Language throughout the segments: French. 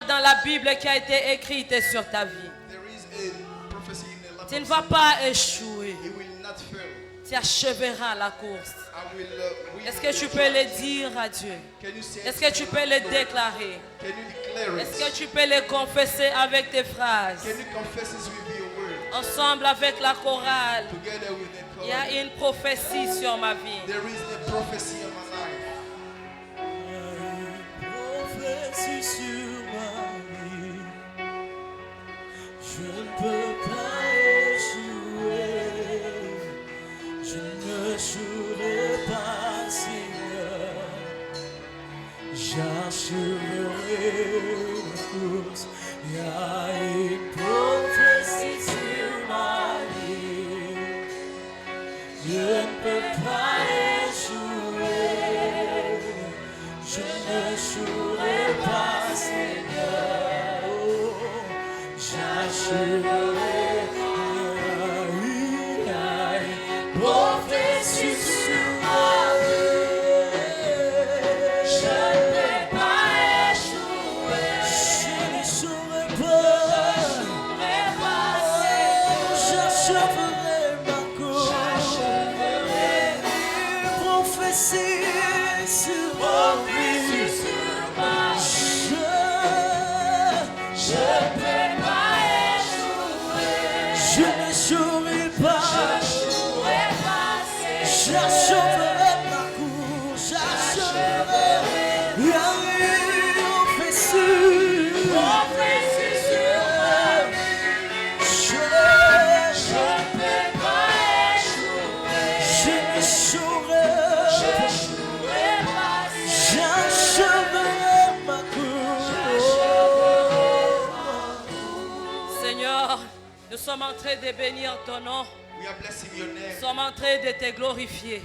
dans la Bible qui a été écrite sur ta vie. Tu ne vas pas échouer. Tu achèveras la course. Est-ce que tu peux le dire à Dieu? Est-ce que tu peux le déclarer? Est-ce que tu peux le confesser avec tes phrases? Ensemble avec la chorale. Il y a une prophétie sur ma vie. Prophétie sur ma vie. Je ne peux pas échouer. Je ne jouerai pas, Seigneur. J'achèverai la course. Il y a une prophétie sur ma vie. Je ne peux pas échouer. Je ne jouerai pas, Seigneur. Oh, j'achèverai. Prophétie sur ma vie. Je ne peux pas échouer. Je n'échouerai pas. J'achèverai ma course. Prophétie sur ma vie. Je ne peux pas échouer. Je n'échouerai pas. J'achèverai ma course, j'achèverai. Il y a une prophétie sur ma vie. Je ne peux pas échouer. Je n'échouerai pas. J'achèverai ma course. Seigneur, nous sommes en train de bénir ton nom. Nous sommes en train de te glorifier.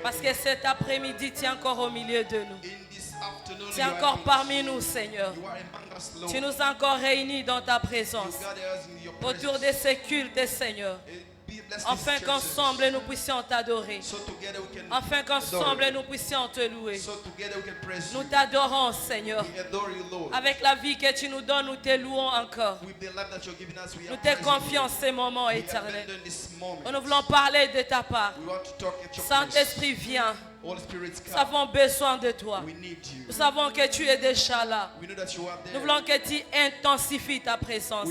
Parce que cet après-midi, tu es encore au milieu de nous. Tu es encore parmi nous, Seigneur. Tu nous as encore réunis dans ta présence. Autour de ce culte, Seigneur. Afin qu'ensemble nous puissions t'adorer. Afin qu'ensemble nous puissions te louer. Nous t'adorons, Seigneur. Avec la vie que tu nous donnes, nous te louons encore. Nous te confions ces moments éternels. Nous voulons parler de ta part. Saint-Esprit, viens. Nous avons besoin de toi. Nous savons que tu es déjà là. Nous voulons que tu intensifies ta présence.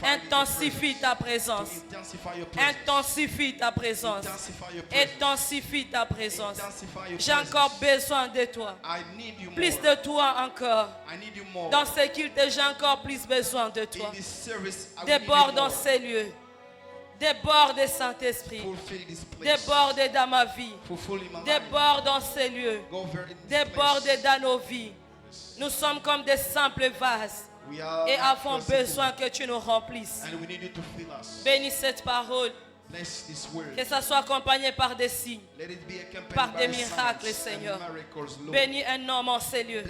Intensifie ta présence. Intensifie ta présence. Intensifie ta présence. J'ai encore besoin de toi. Plus de toi encore. Dans ce culte, j'ai encore plus besoin de toi. Déborde dans ces lieux. Déborde, Saint-Esprit. Déborde dans ma vie. Déborde dans ces lieux. Déborde dans nos vies. Nous sommes comme des simples vases et avons besoin que tu nous remplisses. Bénis cette parole. Que ça soit accompagné par des signes, par des miracles, Seigneur. Bénis un homme en ces lieux.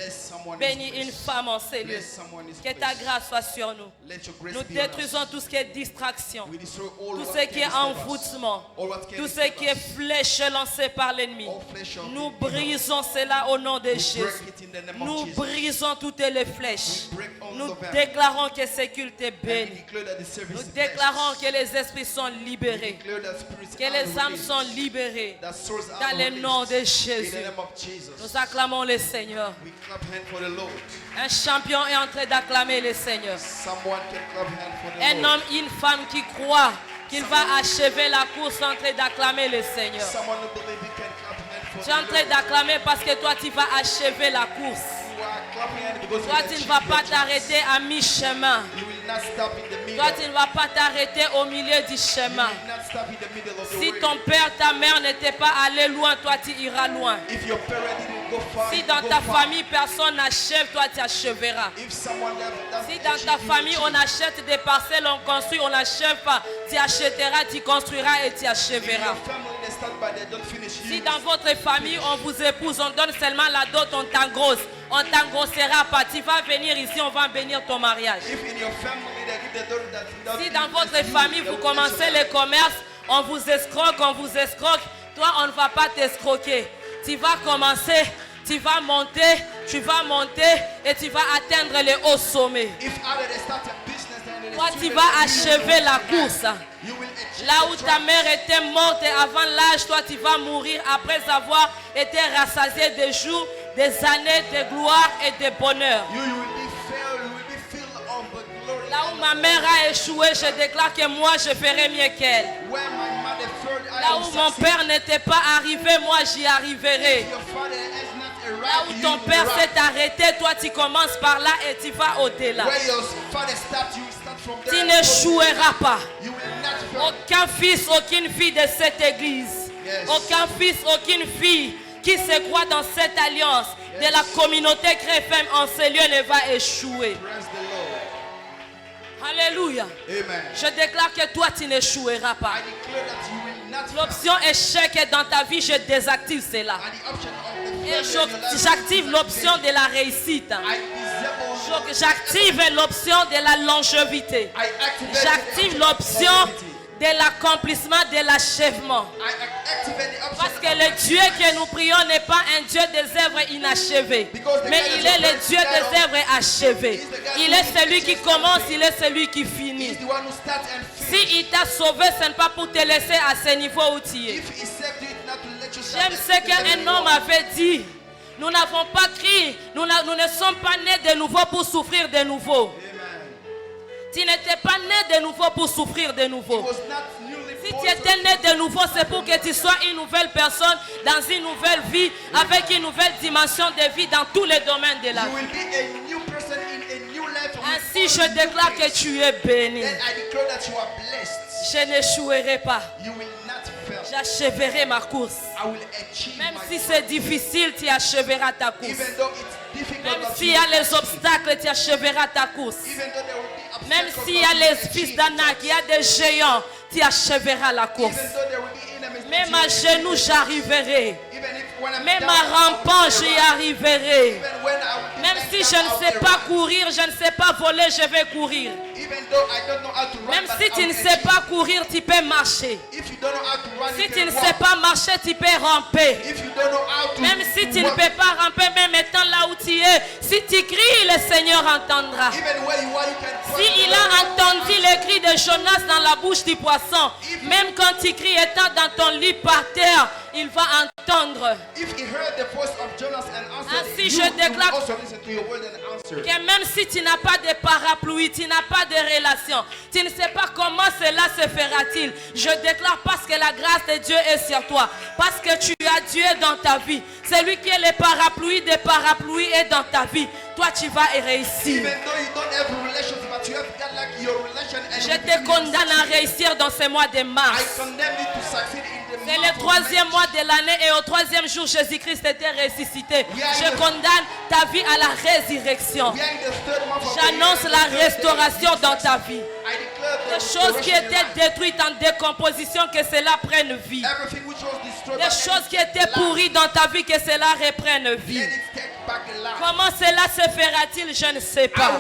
Bénis une femme en ces lieux. Que ta grâce soit sur nous. Nous détruisons tout ce qui est distraction, tout ce qui est envoûtement, tout ce qui est flèche lancée par l'ennemi. Nous brisons cela au nom de Jésus. Nous brisons toutes les flèches. Nous déclarons que ce culte est béni. Nous déclarons que les esprits sont libérés. Que les âmes sont libérées dans le nom de Jésus. Nous acclamons le Seigneur. Un champion est en train d'acclamer le Seigneur. Un homme, une femme qui croit qu'il va achever la course en train d'acclamer le Seigneur. Tu es en train d'acclamer parce que toi tu vas achever la course. Toi tu ne vas pas t'arrêter à mi-chemin. Toi tu ne vas pas t'arrêter au milieu du chemin. Si ton père, ta mère n'était pas allé loin, toi tu iras loin. Si dans ta famille personne n'achève, toi tu achèveras. Si dans ta famille on achète des parcelles, on construit, on n'achève pas, tu achèteras, tu construiras et tu achèveras. Si dans votre famille on vous épouse, on donne seulement la dot, on t'engrosse. On t'engrossera pas. Tu vas venir ici, on va bénir ton mariage. Si dans votre famille vous commencez le commerce, on vous escroque, toi on ne va pas t'escroquer. Tu vas commencer, tu vas monter, tu vas monter et tu vas atteindre les hauts sommets. Toi, tu vas achever la course. Là où ta mère était morte avant l'âge, toi, tu vas mourir après avoir été rassasié des jours, des années de gloire et de bonheur. Là où ma mère a échoué, je déclare que moi, je ferai mieux qu'elle. Là où mon père n'était pas arrivé, moi, j'y arriverai. Là où ton père s'est arrêté, toi, tu commences par là et tu vas au-delà. Tu n'échoueras pas. Aucun fils, aucune fille de cette église, aucun fils, aucune fille qui se croit dans cette alliance de la communauté chrétienne en ce lieu ne va échouer. Alléluia. Je déclare que toi tu n'échoueras pas. L'option échec est dans ta vie, je désactive cela. Et j'active l'option de la réussite. J'active l'option de la longévité. J'active l'option de l'accomplissement, de l'achèvement. Parce que le Dieu que nous prions n'est pas un Dieu des œuvres inachevées, mais il est le Dieu des œuvres achevées. Il est celui qui commence, il est celui qui finit. Si il t'a sauvé, ce n'est pas pour te laisser à ce niveau où tu es. J'aime ce qu'un homme avait dit. Nous n'avons pas crié, nous ne sommes pas nés de nouveau pour souffrir de nouveau. Tu n'étais pas né de nouveau pour souffrir de nouveau. Si tu étais né de nouveau, c'est pour que tu sois une nouvelle personne dans une nouvelle vie, avec une nouvelle dimension de vie dans tous les domaines de la vie. Ainsi, je déclare que tu es béni. Je n'échouerai pas. J'achèverai ma course. Même si c'est difficile, tu achèveras ta course. Même s'il y a les obstacles, tu achèveras ta course. Même s'il y a les fils d'Anak, il y a des géants, tu achèveras la course. Même à genoux, j'arriverai. Même à rampant, j'y arriverai. Même si je ne sais pas courir, je ne sais pas voler, je vais courir. Même si tu ne sais pas courir, tu peux marcher. Si tu ne sais pas marcher, tu peux ramper. Même si tu ne peux pas ramper, même étant là où tu es, si tu cries, le Seigneur entendra. Si il a entendu les cris de Jonas dans la bouche du poisson, même quand tu cries étant dans ton lit par terre, il va entendre. Ainsi je déclare que même si tu n'as pas de parapluie, tu n'as pas de relation, tu ne sais pas comment cela se fera-t-il, je déclare parce que la grâce de Dieu est sur toi, parce que tu as Dieu dans ta vie, celui qui est le parapluie des parapluies est dans ta vie, toi tu vas réussir. Je te condamne à réussir dans ce mois de mars. C'est le 3e mois de l'année et au 3e jour Jésus-Christ était ressuscité. Je condamne ta vie à la résurrection. J'annonce la restauration dans ta vie. Des choses qui étaient détruites en décomposition, que cela prenne vie. Des choses qui étaient pourries dans ta vie, que cela reprenne vie. Comment cela se fera-t-il? Je ne sais pas.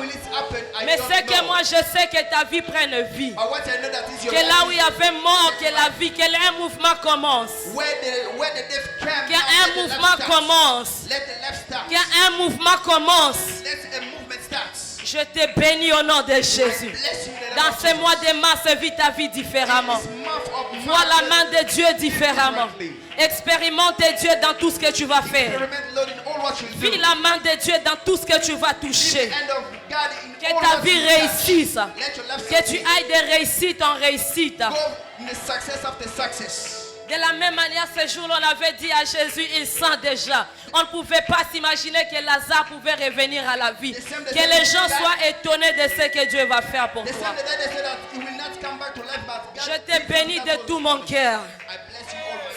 Mais c'est que moi je sais que ta vie prenne vie. Que là où il y avait mort, que la vie, que un mouvement commence. Qu'un mouvement commence. Qu'un mouvement commence. Je te bénis au nom de Jésus. Dans ce mois de mars, vis ta vie différemment. Vois la main de Dieu différemment. Expérimente Dieu dans tout ce que tu vas faire. Vis la main de Dieu dans tout ce que tu vas toucher. Que ta vie réussisse. Que tu ailles de réussite en réussite. De la même manière, ce jour, on avait dit à Jésus, il sent déjà. On ne pouvait pas s'imaginer que Lazare pouvait revenir à la vie. Que les gens soient étonnés de ce que Dieu va faire pour toi. Je te bénis de tout mon cœur.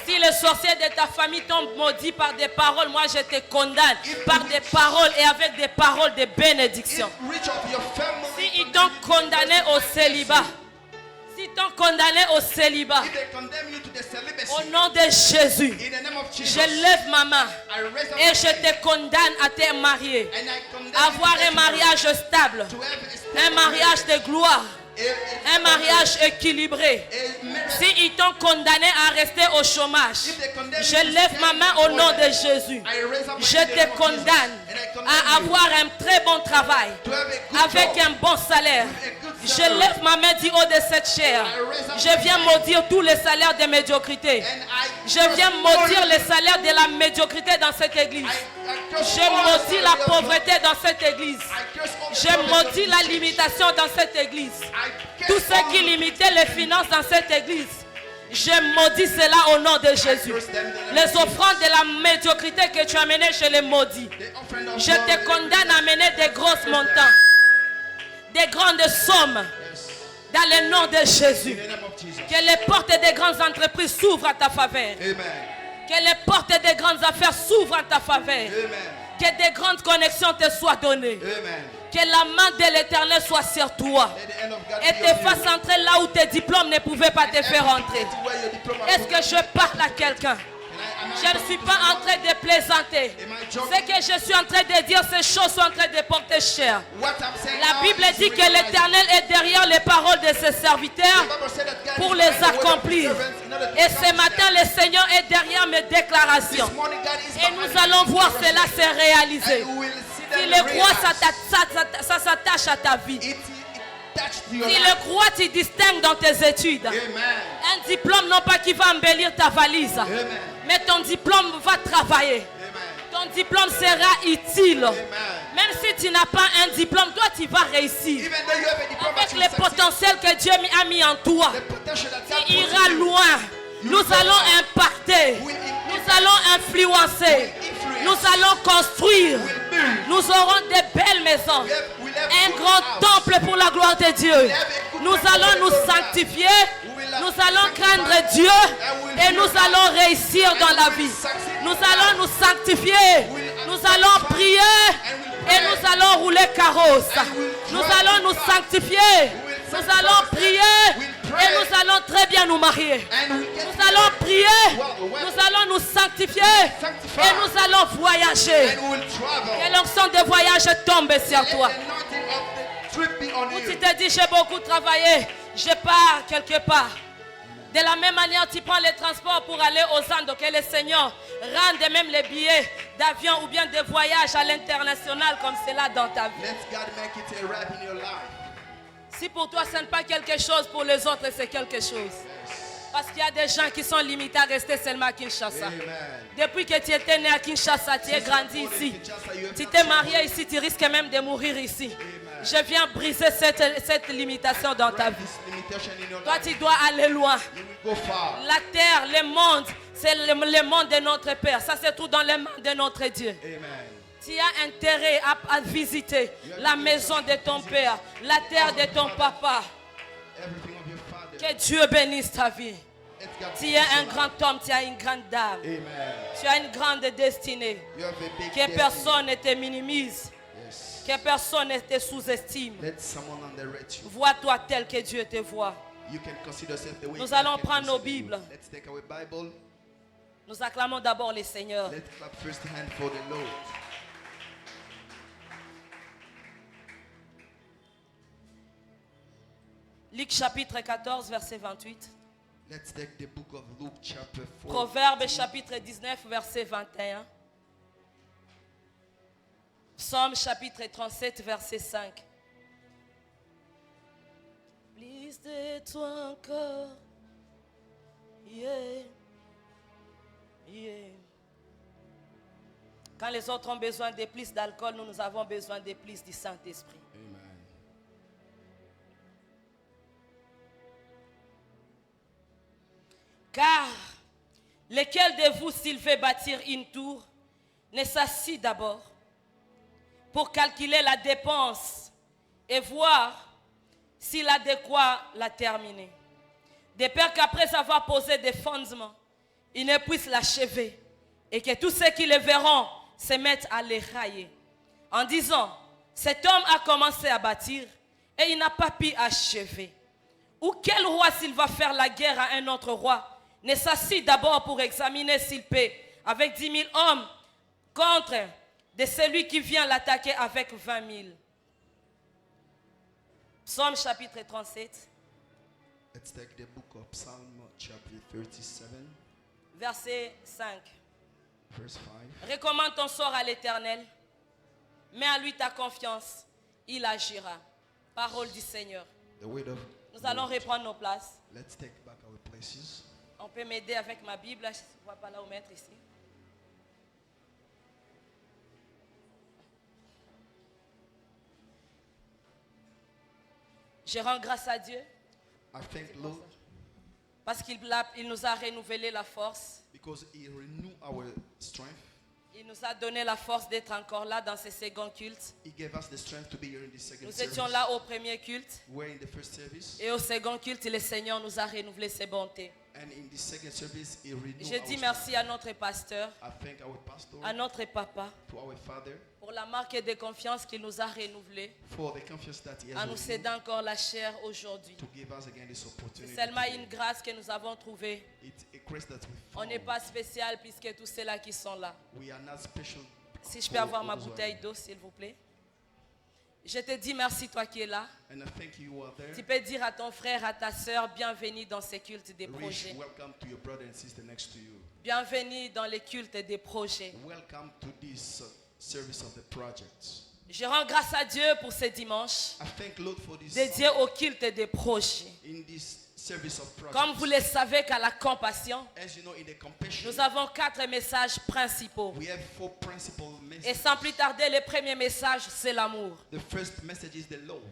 Si les sorciers de ta famille t'ont maudit par des paroles, moi je te condamne par des paroles et avec des paroles de bénédiction. Si ils t'ont condamné au célibat, si t'ont condamné au célibat, au nom de Jésus, je lève ma main et je te condamne à te marier, avoir un mariage stable, un mariage de gloire, un mariage équilibré. S'ils t'ont condamné à rester au chômage, je lève ma main au nom de Jésus. Je te condamne à avoir un très bon travail, avec un bon salaire. Je lève ma main du haut de cette chair. Je viens maudire tous les salaires de médiocrité. Je viens maudire les salaires de la médiocrité dans cette église. Je maudis la pauvreté dans cette église. Je maudis la limitation dans cette église. Tout ce qui limitait les finances dans cette église, je maudis cela au nom de Jésus. Les offrandes de la médiocrité que tu as menées, je les maudis. Je te condamne à mener des grosses montants, des grandes sommes, dans le nom de Jésus. Que les portes des grandes entreprises s'ouvrent à ta faveur. Que les portes des grandes affaires s'ouvrent à ta faveur. Que des grandes connexions te soient données. Que la main de l'Éternel soit sur toi. Et te fasse entrer là où tes diplômes ne pouvaient pas te faire entrer. Est-ce que je parle à quelqu'un? Je ne suis pas en train de plaisanter. Ce que je suis en train de dire, ces choses sont en train de porter cher. La Bible dit que l'Éternel est derrière les paroles de ses serviteurs pour les accomplir. Et ce matin, le Seigneur est derrière mes déclarations. Et nous allons voir cela se réaliser. Si le croix, ça s'attache à ta vie. Si le croix, tu distingues dans tes études. Un diplôme, non pas qui va embellir ta valise, mais ton diplôme va travailler. Ton diplôme sera utile. Même si tu n'as pas un diplôme, toi tu vas réussir. Avec le potentiel que Dieu a mis en toi, tu iras loin. Nous allons impacter. Nous allons influencer. Nous allons construire. Nous aurons des belles maisons. Un grand temple pour la gloire de Dieu. Nous allons nous sanctifier. Nous allons craindre Dieu. Et nous allons réussir dans la vie. Nous allons nous sanctifier. Nous allons prier. Et nous allons rouler carrosse. Nous allons nous sanctifier. Nous allons prier. Et nous allons très bien nous marier. Nous allons prier. Nous allons nous sanctifier. Et nous allons voyager. Que l'onction de voyage tombe sur toi. Ou tu te dis, j'ai beaucoup travaillé, je pars quelque part. De la même manière, tu prends les transports pour aller aux Andes. Que le Seigneur rende même les billets d'avion ou bien de voyage à l'international comme cela dans ta vie. Si pour toi ce n'est pas quelque chose, pour les autres c'est quelque chose. Parce qu'il y a des gens qui sont limités à rester seulement à Kinshasa. Depuis que tu étais né à Kinshasa, tu es grandi ici. Tu t'es marié ici, tu risques même de mourir ici. Je viens briser cette limitation dans ta vie. Toi, tu dois aller loin. La terre, le monde, c'est le monde de notre Père. Ça, c'est tout dans les mains de notre Dieu. Tu as intérêt à visiter la maison de ton père, la terre de ton papa. Que Dieu bénisse ta vie. Tu es un grand homme, tu as une grande dame. Tu as une grande destinée. Que personne ne te minimise. Que personne ne te sous-estime. Vois-toi tel que Dieu te voit. Nous allons prendre nos Bibles. Nous acclamons d'abord le Seigneur. Luc chapitre 14, verset 28. Let's take the book of Luke chapter 4. Proverbe chapitre 19, verset 21. Psaume chapitre 37, verset 5. Plus de toi encore. Yeah. Yeah. Quand les autres ont besoin de plus d'alcool, nous avons besoin de plus du Saint-Esprit. Car lequel de vous, s'il veut bâtir une tour, ne s'assit d'abord pour calculer la dépense et voir s'il a de quoi la terminer. De peur qu'après avoir posé des fondements, il ne puisse l'achever et que tous ceux qui le verront se mettent à les railler. En disant, cet homme a commencé à bâtir et il n'a pas pu achever. Ou quel roi, s'il va faire la guerre à un autre roi, ne s'assit d'abord pour examiner s'il peut, avec 10 000 hommes, contre de celui qui vient l'attaquer avec 20 000. Psaume chapitre 37. Let's take the book of Psalm chapter 37, Verset 5. verse 5. Recommande ton sort à l'Éternel. Mets à lui ta confiance. Il agira. Parole du Seigneur. The word of Nous allons Lord. reprendre nos places. Let's take back our places. On peut m'aider avec ma Bible. Je ne vois pas là où mettre ici. Je rends grâce à Dieu I thank Lord parce qu'il nous a renouvelé la force. because He renewed our strength. Il nous a donné la force d'être encore là dans ce second culte. He gave us the strength to be here in the second Nous service. étions là au premier culte. We're in the first service. Et au second culte, le Seigneur nous a renouvelé ses bontés. And in the second service, He renewed Je our dis strength. merci à notre pasteur, I thank our pastor, à notre papa, to our father, pour la marque de confiance qu'il nous a renouvelée, for the confiance that He en has nous renewed cédant encore la chair aujourd'hui. to give us again this C'est opportunity. seulement today. une grâce que nous avons trouvée. It's a grace that we On found. n'est pas spécial puisque tous ceux-là qui sont là. We are not special. Si je peux avoir ma bouteille d'eau, s'il vous plaît. Je te dis merci, toi qui es là. And I thank you are there. Tu peux dire à ton frère, à ta soeur, bienvenue dans ces cultes des Rich, projets. welcome to your brother and sister next to you. Bienvenue dans les cultes des projets. Welcome to this service of the projects. Je rends grâce à Dieu pour ce dimanche I thank Lord for this dédié au culte des projets. in this service of projects. Comme vous le savez qu'à la compassion, As you know, in the compassion, nous avons 4 messages principaux. we have 4 principal Et messages. sans plus tarder, le premier message, c'est l'amour. The first message is the love.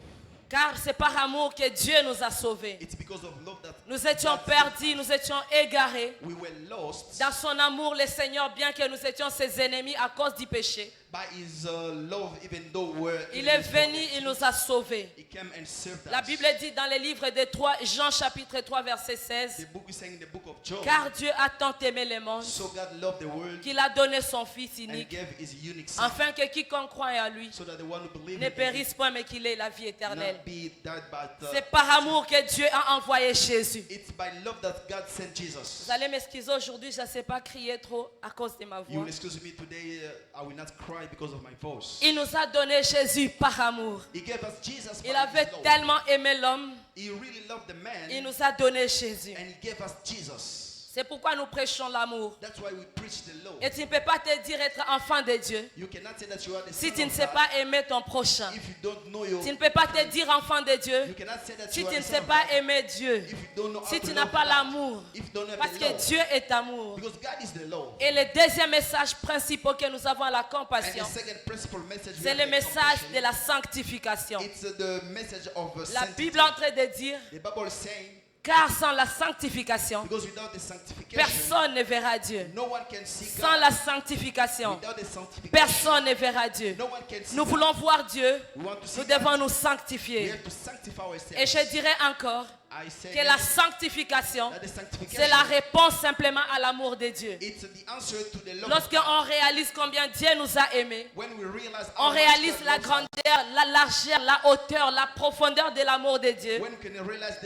Car c'est par amour que Dieu nous a sauvés. It's because of love that Nous étions God perdus, nous étions égarés. we were lost. Dans son amour, le Seigneur, bien que nous étions ses ennemis à cause du péché, By His love, even though we're il est venu, il nous a sauvés. He came and served La us. Bible dit dans le livre de Jean chapitre 3 verset 16, The book is saying in the book of John. car Dieu a tant aimé le monde So God loved the world qu'il a donné son Fils and unique, gave His unique Son, afin que quiconque croit en lui so that the one who believes ne in Him périsse point mais qu'il ait la vie éternelle. not be died, but C'est par amour que Dieu a envoyé Jésus. it's by love that God sent Jesus. Vous allez m'excuser aujourd'hui, je ne sais pas crier trop à cause de ma You voix. will excuse me today. I will not cry because of my voice. Il nous a donné Jésus par amour. He gave us Jesus. Il by avait His love. tellement aimé l'homme, He really loved the man, il nous a donné Jésus. and He gave us Jesus. C'est pourquoi nous prêchons l'amour. That's why we preach the love. Et tu ne peux pas te dire être enfant de Dieu You cannot say that you are the si son tu ne of sais God pas aimer ton prochain. if you don't know your. Tu ne peux pas te dire enfant de You Dieu cannot say that si you are tu ne the son sais of pas God aimer Dieu. if you don't know how Si to tu n'as love pas God. l'amour. If you don't have Parce the que love. Dieu est amour. Because God is the love. Et le deuxième message principal que nous avons à la And compassion, the second principal message we c'est have le in message compassion. de la sanctification. It's the message of La sanctity. Bible est en train de dire, The Bible is saying, car sans la sanctification, because without the sanctification, personne ne verra Dieu. no one can see Sans God. la sanctification, Without the sanctification, personne ne verra Dieu. no one can see Nous God. voulons voir Dieu, We want to see nous devons God. nous We sanctifier. have to sanctify ourselves. Et je dirais encore I say que la again sanctification, that the sanctification, c'est la réponse simplement à l'amour de Dieu. it's the answer to the love. Lorsqu'on réalise combien Dieu nous a aimés, When we realize on how much réalise God la loves us, grandeur, la largeur, la hauteur, la profondeur de l'amour de Dieu. when we can realize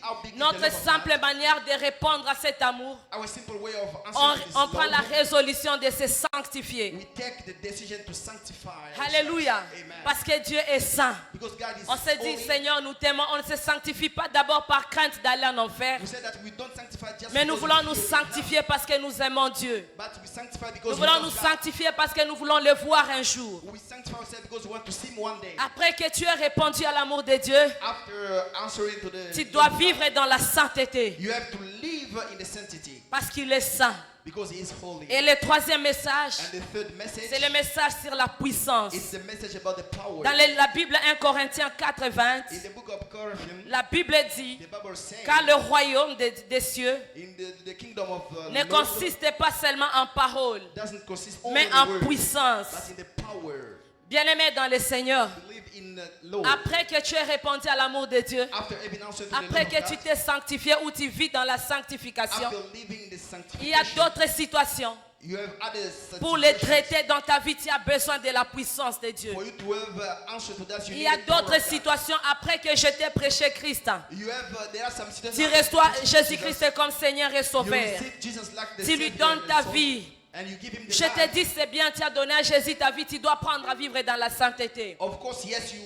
how big is the Notre love of simple God, manière de répondre à cet amour, our simple way of on answering this prend la love, résolution de se sanctifier. we take the decision to sanctify Alléluia. ourselves. Amen. Parce que Dieu est saint. Because God is On se dit, holy. Seigneur, nous t'aimons. On ne se sanctifie pas d'abord par crainte d'aller en enfer. We say that we don't sanctify just Mais nous because voulons we nous feel it sanctifier parce que nous aimons Dieu. now, but we sanctify Nous because we voulons love nous God. sanctifier parce que nous voulons le voir un jour. We sanctify ourselves because we want to see Him one day. Après que tu aies répondu à l'amour de Dieu, After answering to the tu love dois of God, vivre dans la sainteté you have to live in the sanctity parce qu'il est saint. because He is holy. Et le troisième message, And the third message, c'est le message sur la puissance. it's the message about the power. Dans la Bible 1 Corinthiens 4, 20, In the book of Corinthians, la Bible dit, the Bible is saying, car le royaume des cieux in the kingdom of ne Lord consiste pas seulement en paroles, doesn't consist only mais in en the word, puissance. but in the power. Bien-aimé dans le Seigneur, Believe in Lord. après que tu aies répondu à l'amour de Dieu, After having answered to après the que love tu of God, t'es sanctifié ou tu vis dans la sanctification, after living the il y a sanctification, d'autres situations. you have other Pour les situations. traiter dans ta vie, tu as besoin de la puissance de Dieu. For you to have answer to that, you Il need y a the power d'autres of God. situations après que je t'ai prêché Christ. You have, there are some Tu situations reçois after Jésus-Christ comme Seigneur et you Sauveur. receive Jesus like the Tu lui Savior donnes and ta Son, vie. and you give him the Je te life. dis, c'est bien, tu as donné à Jésus ta vie, tu dois apprendre à vivre dans la sainteté. Of course, yes, you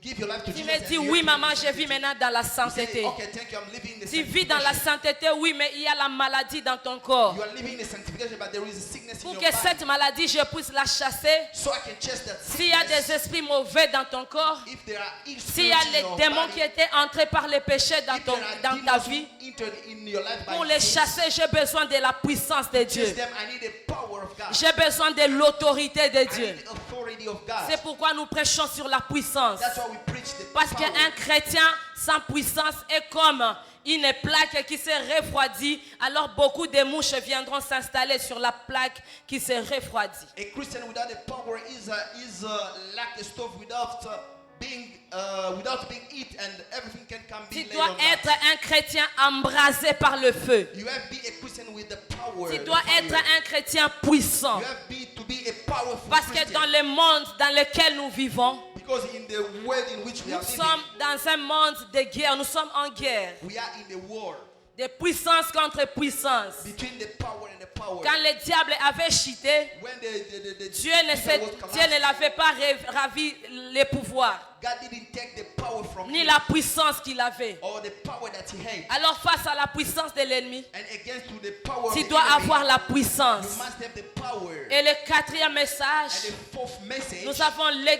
give your life to Tu Jesus me and dis, you oui, give maman, your je life vis to maintenant dans la Jesus. You say, sainteté. okay, thank you, I'm living in the Tu vis dans la sanctification. sainteté, oui, mais il y a la maladie dans ton corps. You are living in the sanctification, but there is a sickness in Pour your que body. cette maladie, je puisse la chasser. So I can chase that S'il y a sickness. des esprits mauvais dans ton corps, If there are evil s'il y a spirits in les your démons body, qui étaient entrés par les péchés dans, if there are dans ta demons vie, who entered in your life by pour les sin, chasser, j'ai besoin de la puissance de chase Dieu. them, I need the power of God. J'ai besoin de l'autorité de I Dieu. need the authority of God. C'est pourquoi nous prêchons sur la puissance. That's why we preach the Parce power. qu'un chrétien sans puissance est comme une plaque qui se refroidit. Alors beaucoup de mouches viendront s'installer sur la plaque qui se refroidit. A Christian without the power is like a stove without being heat, and everything can come. Tu Be dois laid on être that. un chrétien embrasé par le feu. You have to be a Christian with the power. Tu the dois fire. être un chrétien puissant. You have to be a powerful Parce que Christian. dans le monde dans lequel nous vivons, Because in the world in which we nous are living, sommes dans un monde de guerre. Nous sommes en guerre. we are in a war De puissance contre puissance. between the power and the power. Quand le diable avait chuté, When the Dieu ne l'avait pas ravi les pouvoirs, God didn't take the power from ni him, la puissance qu'il avait. or the power that he had. Alors face à la puissance de l'ennemi, And against to the power tu of the dois enemy, avoir la you puissance. must have the power. Et le quatrième And message, the fourth message,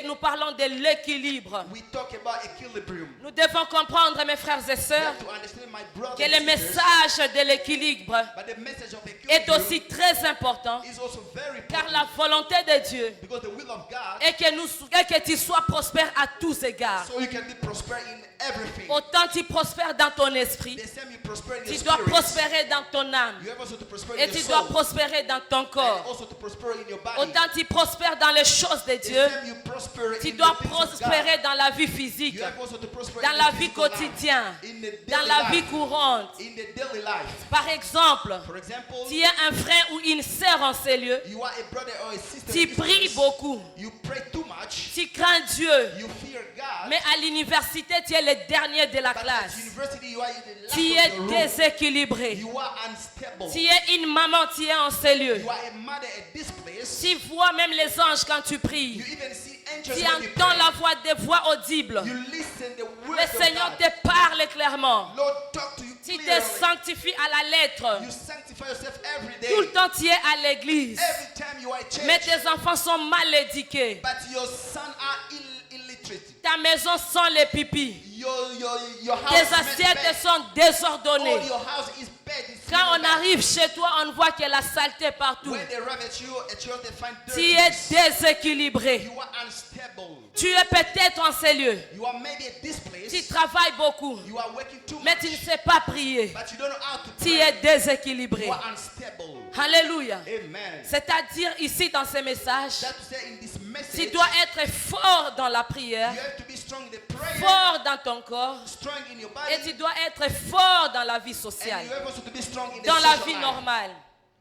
nous parlons de l'équilibre. we talk about equilibrium. Nous devons comprendre, mes frères et You sœurs, have to understand, my brothers que and le sisters, message de l'équilibre but the message of est equilibrium aussi très important, is also very car important, la volonté de Dieu because the will of God, est que tu sois prospère à tous égards. so you can be prosper in everything. Autant tu prospères dans ton esprit, The same you prosper in tu your dois spirit. prospérer dans ton âme You have also to prosper in et your tu soul. dois prospérer dans ton And corps. also to prosper in your body. Autant tu prospères dans les choses de The Dieu, same you prosper tu in dois the things of God. prospérer dans la vie physique, You have also to prosper dans in la the vie physical life, quotidienne, in the dans daily la vie life, courante. in the daily life. Par exemple, For example, tu es un frère ou une sœur en ces lieux, you are a brother or a sister. tu in this pries place. beaucoup, You pray too much. tu crains Dieu, You fear God. mais à l'université, tu es le dernier de la But at classe. university, you are in the last Tu of es your room. déséquilibré. You are unstable. Tu es une maman, tu es en ces lieux. You are a mother at this place. Tu vois même les anges quand tu You pries. even see angels Tu when you entends pray. la voix des voix audibles. You listen the word Le of Seigneur God. te parle clairement. Lord, talk to you Tu te clearly. sanctifies à la lettre. You sanctify yourself every day. Tout le temps, tu es à l'église. Every time you are at church. Mais tes enfants sont mal éduqués. But your son are illiterate. Ta maison sent les pipis. Your house Tes is assiettes bad. sont All désordonnées. your house is bad. It's Quand on smelling bad. arrive chez toi, on voit qu'il y a la saleté partout. When they arrive at you, they find Tu dirty. es déséquilibré. You are unstable. Tu es peut-être en ces lieux. You are maybe at this place. Tu travailles beaucoup. You are working too Mais much. tu ne sais pas prier. But you don't know how to Tu pray. es déséquilibré. You are unstable. Alléluia. Amen. C'est-à-dire ici dans ces messages, That to say in this tu message, dois être fort dans la prière, you have to be strong in the prayer, fort dans ton corps, strong in your et body, tu dois être fort dans la vie and sociale, you have also to be strong in the dans la social vie life. normale.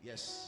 Yes.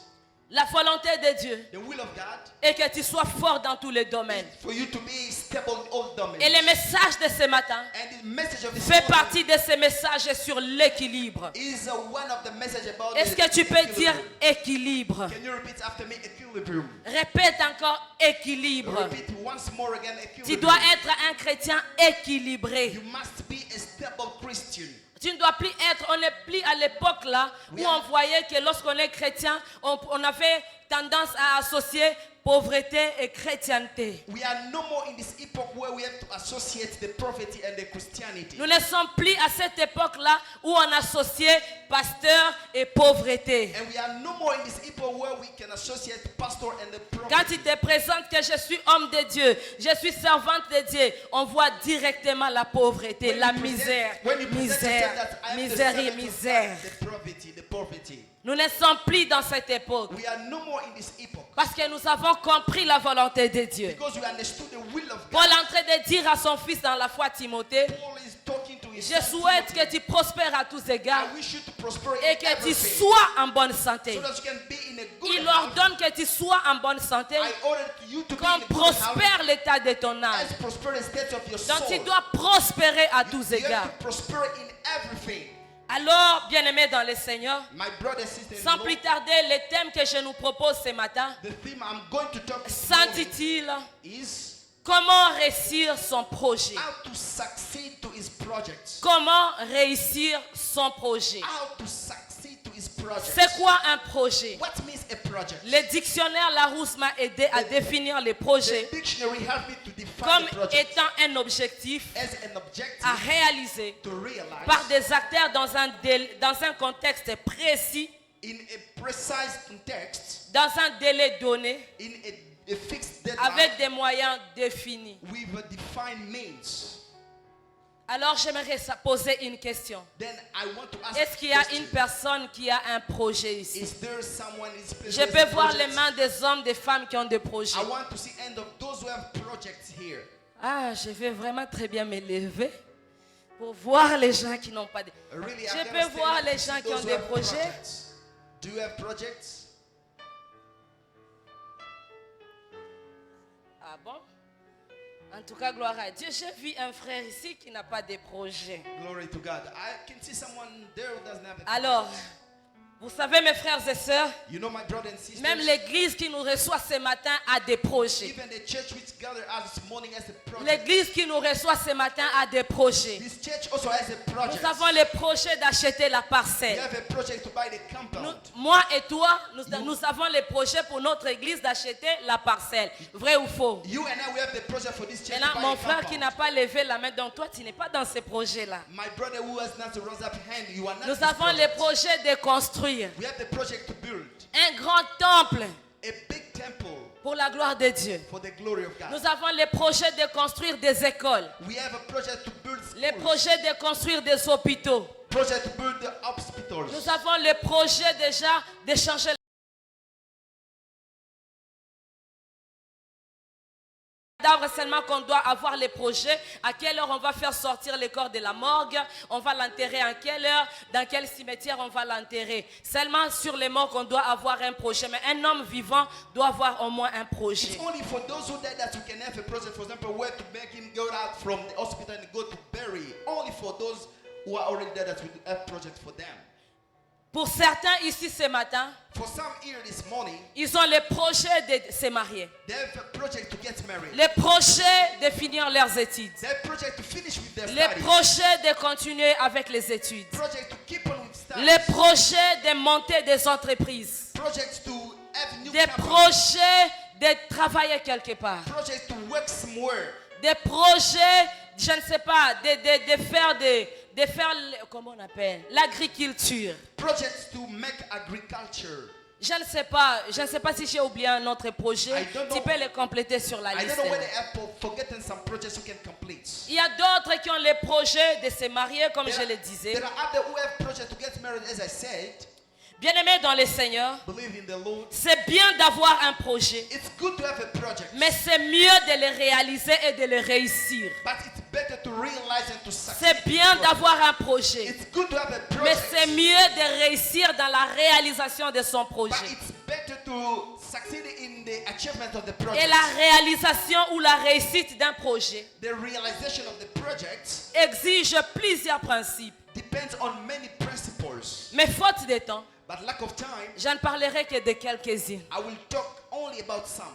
La volonté de Dieu The will of God est que tu sois fort dans tous les domaines. for you to be stable in all domains. Et le message de ce matin And the message of this fait morning partie de ces messages sur l'équilibre. is one of the message about Est-ce the que tu peux dire equilibrium. équilibre? Can you repeat after me? Equilibrium. Répète encore équilibre. Repeat once more again. Tu Equilibrium. dois être un chrétien équilibré. You must be a stable Christian. Tu ne dois plus être, on n'est plus à l'époque là où on voyait que lorsqu'on est chrétien, on avait tendance à associer pauvreté et chrétienté. We are no more in this epoch where we have to associate the prophecy and the Christianity. Nous ne sommes plus à cette époque-là où on associait pasteur et pauvreté. And we are no more in this epoch where we can associate pastor and the prophet. Quand tu te présentes que je suis homme de Dieu, je suis servante de Dieu, on voit directement la pauvreté, la misère, misère, misère et misère. The poverty. Nous ne sommes plus dans cette époque We are no more in this epoch parce que nous avons compris la volonté de Dieu. because we understood the will of Paul God. est en train de dire à son fils dans la foi Timothée, Paul is talking to his je son souhaite Timothy. que tu prospères à tous égards I wish you to prosper et in que tu everything sois en bonne santé. so that you can be in a good Il health. ordonne que tu sois en bonne santé, I order you to be in comme a good prospère l'état de ton health âme. as prosper the state of your Donc tu soul. dois prospérer à tous You have égards. to prosper in everything. Alors, bien-aimés dans le Seigneur, My brother and sister, sans plus tarder, le thème que je nous propose ce matin the theme I'm going to talk about s'intitule is Comment réussir son projet? How to succeed to his project. Comment réussir son projet? How to succeed to his project. C'est quoi un projet? What means a project? Le dictionnaire Larousse m'a aidé à définir les projets The dictionary helped me to define comme the project étant un objectif as an objective à réaliser to realize par des acteurs dans un contexte précis, in a precise context, dans un délai donné, in a fixed deadline, avec des moyens définis. with a defined means. Alors j'aimerais poser une question. Then I want to ask Est-ce qu'il y a a question. une personne qui a un projet ici? Is there someone in this place Je who has peux a voir project? les mains des hommes, des femmes qui ont des projets. I want to see end of those who have projects here. Ah, je vais vraiment très bien me lever pour voir les gens qui n'ont pas de... Really, Je I'm peux gonna stand voir up les to see gens qui those ont who des have projets. projects. Do you have projects? Ah bon? En tout cas, gloire à Dieu. J'ai vu un frère ici qui n'a pas de projet. Glory to God. I can see someone there who doesn't have a Alors, project. vous savez mes frères et sœurs, You know, my brothers and sisters, même l'église qui nous reçoit ce matin a des projets. even the church which gathered us this morning has a project. L'église qui nous reçoit ce matin a des projets. This church also has a project. Nous avons le projet d'acheter la We parcelle. have a project to buy the compound. Moi et toi, nous avons le projet pour notre église d'acheter la parcelle. Vrai ou faux? You and I, we have the project for this church to Maintenant, buy mon a frère compound. qui n'a pas levé la main, donc toi, tu n'es pas dans ces projets-là. My brother who has not raised up hand, you are not Nous this avons le project. projet de construire We have the project to build un grand temple a big temple pour la gloire de Dieu. for the glory of God. Nous avons le projet de construire des écoles, We have a project to build le schools, projet de construire des hôpitaux. project to build the hospitals. Nous avons le projet déjà de changer cadavre seulement qu'on doit avoir les projets. À quelle heure on va faire sortir le corps de la morgue? On va l'enterrer à quelle heure? Dans quel cimetière on va l'enterrer? Seulement sur les morts qu'on doit avoir un projet. Mais un homme vivant doit avoir au moins un projet. It's only for those who died that we can have a project. For example, where to make him go out from the hospital and go to bury. Only for those who are already dead that we have project for them. Pour certains ici ce matin, For some here this morning, ils ont le projet de se marier, they have a project to get married. le projet de finir leurs études, They have a project to finish with their le studies. projet de continuer avec les études, Project to keep on with studies. le projet de monter des entreprises, Projects to have new des companies. projets de travailler quelque part, Project to work somewhere. des projets, je ne sais pas, de faire, comment on appelle, l'agriculture. Projects to make agriculture. Je ne sais pas si j'ai oublié un autre projet. I don't know. Tu peux le compléter sur la I liste. don't know whether Apple forgotten some projects you can complete. Il y a d'autres qui ont le projet de se marier, comme je le disais. There are others who have projects to get married, as I said. Bien-aimés dans le Seigneur, Believe in the Lord. c'est bien d'avoir un projet, It's good to have a project, mais c'est mieux de le réaliser et de le réussir. but it's better to realize and to succeed. C'est bien d'avoir un projet, It's good to have a mais project, c'est mieux de réussir dans la réalisation de son but projet. it's better to succeed in the achievement of the Et project. la réalisation ou la réussite d'un projet The realization of the project exige plusieurs principes. depends on many principles, Mais faute de temps, but lack of time, je ne parlerai que de quelques-unes. I will talk only about some.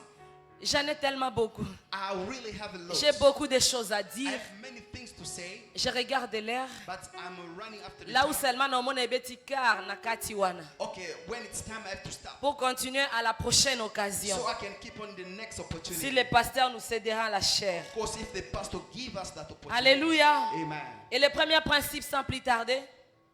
J'en ai tellement beaucoup. I really have a lot. J'ai beaucoup de choses à I dire. have many things to say, Je regarde l'air. but I'm running after the Là où time. seulement on m'a beti car na kati wana. Okay, when it's time, I have to stop. Pour continuer à la prochaine occasion. So I can keep on the next opportunity. Si le pasteur nous cédera la chair. Of course, if the pastor give us that opportunity. Alléluia. Amen. Et le premier principe sans plus tarder,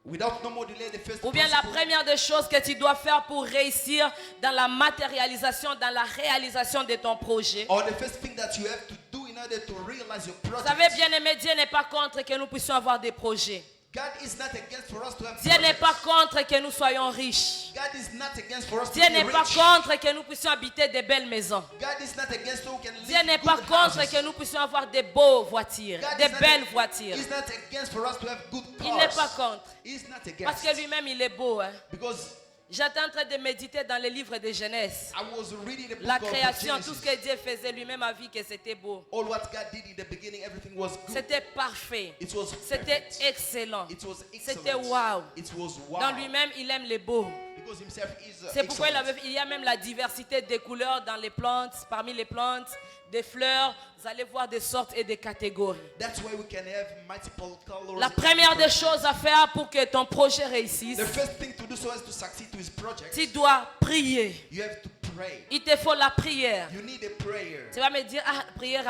Without no more delay, the first ou bien la principle, première des choses que tu dois faire pour réussir dans la matérialisation, dans la réalisation de ton projet. or the first thing that you have to do in order to realize your Vous project. savez, bien aimé, Dieu n'est pas contre que nous puissions avoir des projets. God is not against for us to have Dieu n'est projects. pas contre que nous soyons riches. God is not against for us to Dieu be n'est pas rich. contre que nous puissions habiter de belles maisons. God is not against who can Dieu live n'est in pas good contre houses. que nous puissions avoir de beaux voitures, God de is not belles voitures. He's not against for us to have good Il n'est cars. pas contre. He's not Parce against. que lui-même, il est beau. Hein. Because J'étais en train de méditer dans le livre de Genèse. I was reading the book La of création, Genesis. tout ce que Dieu faisait, lui-même a vu que c'était beau. All what God did in the beginning, everything was good. C'était parfait. It was C'était perfect. excellent. It was C'était excellent. wow. It was wow. Dans lui-même, il aime les beaux. Because himself is C'est pourquoi excellent. il y a même la diversité des couleurs dans les plantes, parmi les plantes, des fleurs. Vous allez voir des sortes et des catégories. That's why we can have multiple colors. La première des choses à faire pour que ton projet réussisse, The first thing to do so as to succeed to his project, tu dois prier. you have to pray. Il te faut la prière. You need a prayer. Tu vas me dire, ah, prière,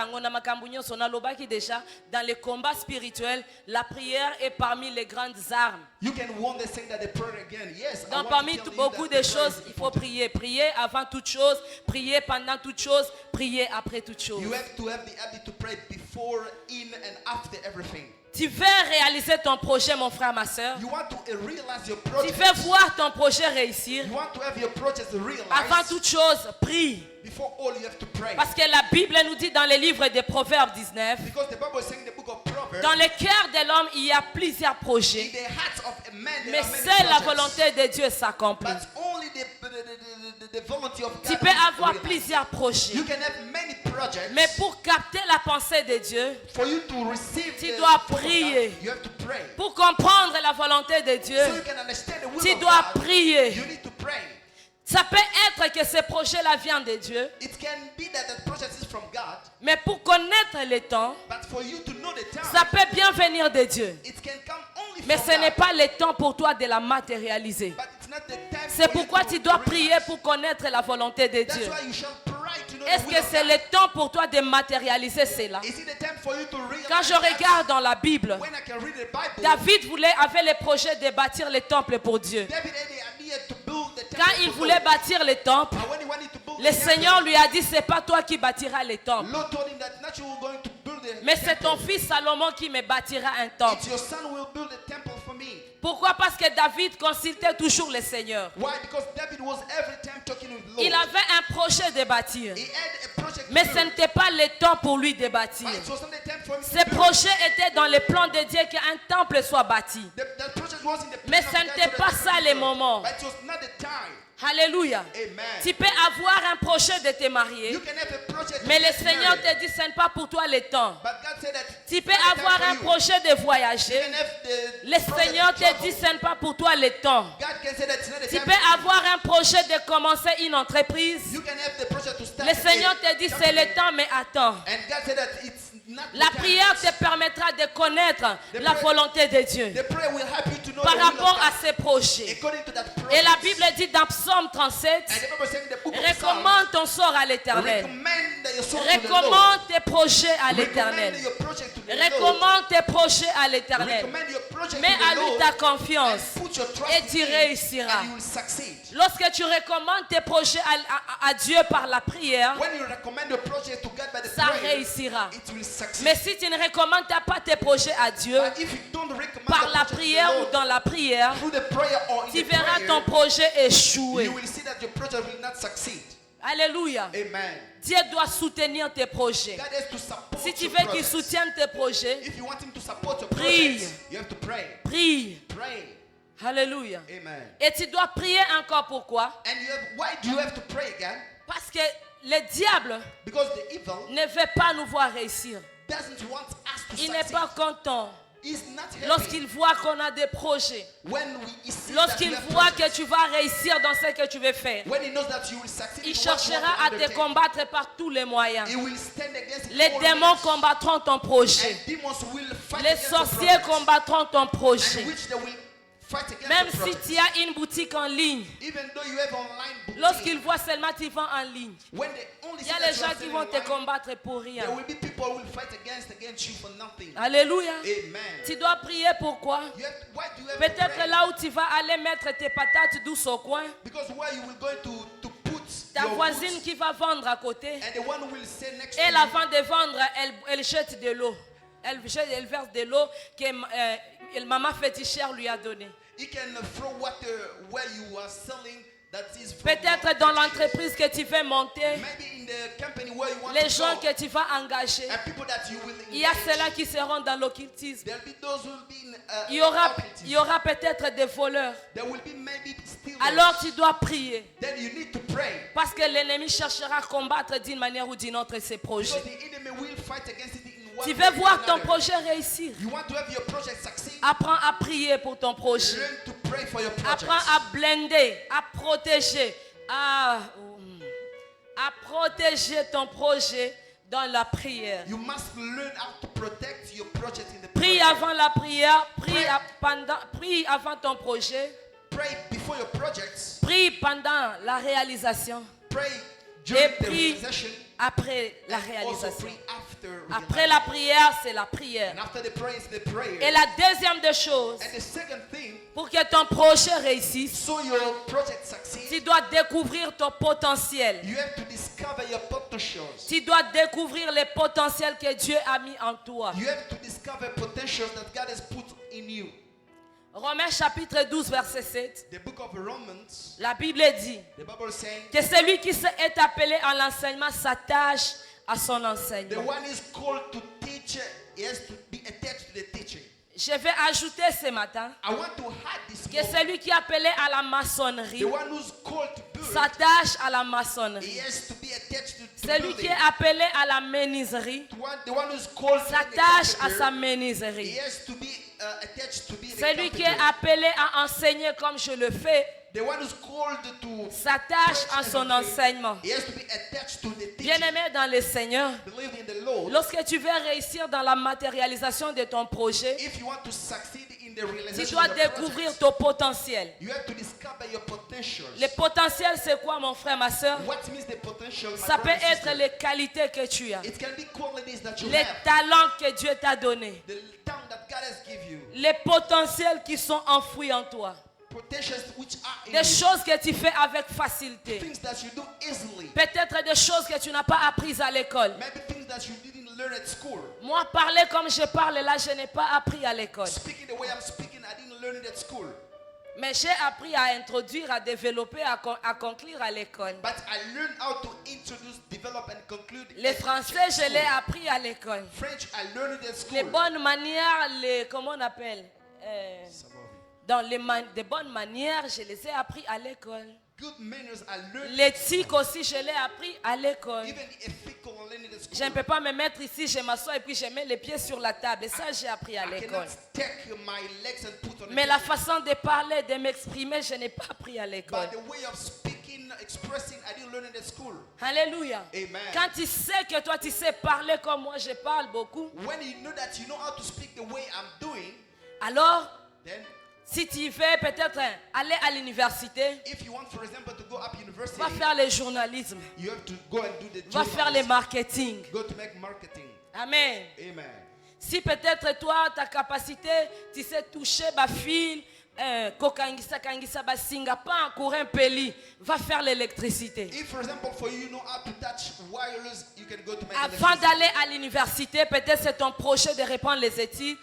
déjà, dans les combats spirituels, la prière est parmi les grandes armes. You can wonder saying that the prayer again. Yes, I Donc want parmi to tell you beaucoup that de the prayer choses, is il faut important. prier. Prier avant toute chose, prier pendant toute chose, prier après toute chose. You have to have the ability to pray before, in, and after everything. Tu veux réaliser ton projet, mon frère, ma soeur. You want to realize your Tu project. veux voir ton projet réussir. You want to have your project realized. Avant toute chose, prie. Before all, you have to pray. Parce que la Bible nous dit dans le livre des Proverbes 19, Because the Bible is saying in the book of Proverbs, dans le cœur de l'homme, il y a plusieurs in projets. the hearts of a man, there Mais are many seule la projects. volonté de Dieu s'accomplit. But only the volunteer of God. Tu peux avoir plusieurs projets. You can have many projects. Mais pour capter la pensée de Dieu, For you to receive tu the dois thought of prier. God, you have to pray. Pour comprendre la volonté de Dieu, So you can understand the will tu of dois God, prier. you need to pray. Ça peut être que ce projet-là vient de Dieu, It can be that the project is from God, mais pour connaître le temps, but for you to know the time, ça peut bien venir de Dieu. it can come only Mais from ce n'est God. pas le temps pour toi de la matérialiser. But it's not the time C'est for you pourquoi to tu dois realize. prier pour connaître la volonté de That's Dieu. why you shall pray to know Est-ce the will que of c'est God. le temps pour toi de matérialiser cela? Is it the time for you to realize Quand je that regarde dans la Bible, when I can read the Bible, David avait le projet de bâtir le temple pour Dieu. David had the idea to build the temple Quand il for voulait God. bâtir le temple, But when he wanted to build le the Seigneur temple, lui a dit, c'est pas toi qui bâtiras le temple, Lord told him that not you were going to build the mais c'est ton temple. fils Salomon qui me bâtira un temple. It's your son who will build the temple for me. Pourquoi? Parce que David consultait toujours le Seigneur. Why? Because David was every time talking with the Il Lord. avait un projet de bâtir, He had a project mais to ce build. n'était pas le temps pour lui de bâtir. But it was not the time for him to Ce build. projet était dans le plan de Dieu qu'un temple soit bâti. The project was in the Mais plan ce of God n'était so pas that ça he le could build. moment. But it was not the time. Alléluia. Amen. Tu peux avoir un projet de te marier, You can have a project to mais le get Seigneur married. te dit ce n'est pas pour toi le temps. But God said that Tu peux it's not the avoir time un for you. projet de You voyager, can have the le project Seigneur to te travel. dit ce n'est pas pour toi le temps. God can say that it's not the Tu time peux for you. avoir un projet de commencer une entreprise. You can have the project to start Le Seigneur te dit c'est le temps, mais attends. And God said that it's not the La time. prière te permettra de connaître la volonté de Dieu The prayer will help you to know par the will of rapport à God ces projets. according to that Et la project. Bible dit dans Psaume 37, And the Bible saying in the book of Psalms, recommande ton sort à l'Éternel. recommend your soul to the Lord. Recommande tes projets à Recommend l'Éternel. your project to the Lord. Recommande tes projets à l'Éternel. Recommend your project Mets to à the lui Lord ta confiance and put your trust et in tu him réussiras. and you will succeed. Lorsque tu recommandes tes projets à Dieu par la prière, When you recommend your project to God by the ça prayer, réussira. it will succeed. Mais si tu ne recommandes pas tes projets à Dieu But if you don't recommend par the la project to the prière ou Lord dans la prière, through the prayer or in tu the verras prayer, ton projet échouer. you will see that your project will not succeed. Alléluia. Amen. Dieu doit soutenir tes projets. God has to support Si tu your veux qu'il projects. soutienne tes projets, If you want him to support your Prie. projects, you have to pray. prie. Pray. Alléluia. Amen. Et tu dois prier encore pourquoi? And why do you have to pray again? Parce que le diable Because the evil ne veut pas nous voir réussir. doesn't want us to Il n'est succeed. pas content He's not happy lorsqu'il voit qu'on a des projets. when he sees that Lorsqu'il you have voit projects. que tu vas réussir dans ce que tu veux faire. When he knows that you will succeed Il in what you want cherchera to à te undertake, combattre par tous les moyens. he will stand against Les all démons means. combattront ton projet. And demons will fight Les against your sorciers projects. combattront ton And projet. which they will fight against Même your si projects. tu as une boutique en ligne, Even though you have online booking, lorsqu'ils voient seulement tu vends en ligne, when they only il see y a that les you gens are qui selling vont te online, combattre pour rien. there will be people who will fight against you for nothing. Alléluia. Amen. Tu dois prier pourquoi? Why do you have to Peut-être pray? là où tu vas aller mettre tes patates douces au coin, Because where you will go to put ta your voisine goods, qui va vendre à côté, and the one who will say next to elle you, avant de vendre, elle jette de l'eau. Elle verse de l'eau que maman fétichère lui a donnée. he can throw water where you are selling that is from Peut-être your dans purchase. l'entreprise que tu veux monter, Maybe in the company where you want les to gens go, que tu vas engager, and people that you will il y a engage, ceux-là qui seront dans l'occultisme. there'll be those who will be in Il y aura occultism. peut-être des voleurs. There will be maybe stealers. Alors tu dois prier. Then you need to pray. Parce que l'ennemi cherchera à combattre d'une manière ou d'une autre ses projets. Because the enemy will fight against it in one Tu way veux or voir ton another. projet réussir. You want to have your project succeed? Apprends à prier pour ton projet. Learn to Pray for your projects. Apprends à blender, à protéger, à protéger ton projet dans la prière. You must learn how to protect your project in the Prie prayer. avant la prière, prie avant ton projet, Pray before your projects. prie pendant la réalisation Pray et during the prie realization. après la Also réalisation. pray after Après la prière, c'est la prière. And after the prayer is the prayer. Et la deuxième des choses, And the second thing, pour que ton projet réussisse, so your project succeeds, tu dois découvrir ton potentiel. you have to discover your potentials. Tu dois découvrir les potentiels que Dieu a mis en toi. You have to discover potentials that God has put in you. Romains chapitre 12, verset 7. The book of Romans, La Bible dit the Bible is saying, que celui qui est appelé à l'enseignement s'attache à son the enseignement. one is called to teach, he has to be attached to the teaching. Je vais ajouter ce matin I want to add this que more. celui qui est appelé à la maçonnerie The one who's called to build, s'attache à la he maçonnerie. has to be attached to Celui qui building. est appelé à la menuiserie The one who's called to be a s'attache à sa carpenter, he menuiserie. has to be attached to be the Celui qui est carpenter. appelé à enseigner comme je le fais The one who's called to s'attache à preach son and preach, enseignement. he has to be attached to the teaching. Bien-aimé dans le Seigneur, Believe in the Lord. lorsque tu veux réussir dans la matérialisation de ton projet, If you want to succeed in the tu realization dois of your découvrir project, ton potentiel. you have to discover your potentials. Le potentiel, c'est quoi, mon frère, ma soeur? What means the potential, my Ça peut brother and être sister? les qualités que tu as, It can be qualities that you les have, talents que Dieu t'a donnés, the talent that God has given you, les potentiels qui sont enfouis en toi, potentials which are in des you, choses que tu fais avec facilité, things that you do easily, peut-être des choses que tu n'as pas apprises à l'école. maybe things that you didn't learn at school. Moi, parler comme je parle là, je n'ai pas appris à l'école. Speaking the way I'm speaking, I didn't learn it at school. Mais j'ai appris à introduire, à développer, à conclure à l'école. But I learned how to introduce, develop, and conclude. Les at français, je school. l'ai appris à l'école. French, I learned it at school. Les bonnes manières, comment on appelle des bonnes manières, je les ai appris à l'école. Good manners, I learned. L'éthique aussi, je l'ai appris à l'école. Even ethical, I learned it at Je ne school. peux pas me mettre ici, je m'assois et puis je mets les pieds sur la table. Et ça, j'ai appris à I l'école. cannot take my legs and put on the Mais la table. façon de parler, de m'exprimer, je n'ai pas appris à l'école. But the way of speaking, expressing, I didn't learn it at school. Alléluia. Amen. Quand tu sais que toi, tu sais parler comme moi, je parle beaucoup. When you know that you know how to speak the way I'm doing, Alors, then si tu veux peut-être aller à l'université, if you want, for example, to go up university, va faire le journalisme, you have to go and do the va faire le journalism. marketing. Go to make marketing. Amen. Amen. Si peut-être toi, ta capacité, tu sais toucher ma fille, kokangisa kangisa basinga pas en courant peli, va faire l'électricité. If, for example, for you know how to touch wireless, you can go to make Avant electricity. d'aller à l'université, peut-être c'est ton projet de reprendre les études.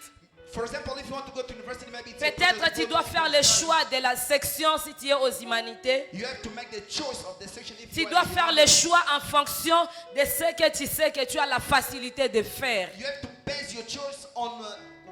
For example, if you want to go to university, maybe it's your Peut-être process to tu go dois to faire le studies. choix de la section si tu es aux humanités. You have to make the choice of the section if Tu you dois are faire le choix en fonction de ce que tu sais que tu as la facilité de faire. You have to base your choice on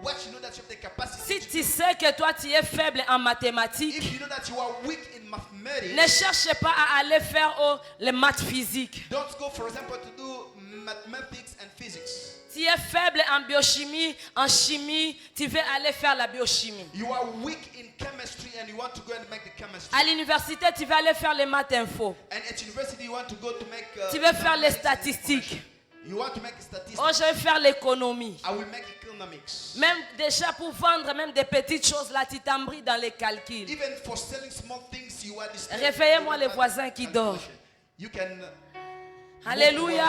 what you know that you have the capacity Si to tu do. sais que toi tu es faible en mathématiques, If you know that you are weak in mathematics, ne cherche pas à aller faire les maths physiques. don't go, for example, to do mathematics and physics. Tu es faible en biochimie, en chimie, tu veux aller faire la biochimie. You are weak in chemistry and you want to go and make the chemistry. À l'université, tu vas aller faire les maths info. And at university, you want to go to make. Tu veux faire les mathematics and statistiques. information. You want to make statistics. Oh, je vais faire l'économie. I will make economics. Même déjà pour vendre même des petites choses là, tu t'embrouilles dans les calculs. Even for selling small things, you are disturbed. Réveillez-moi les voisins qui dorment. You can. Alléluia.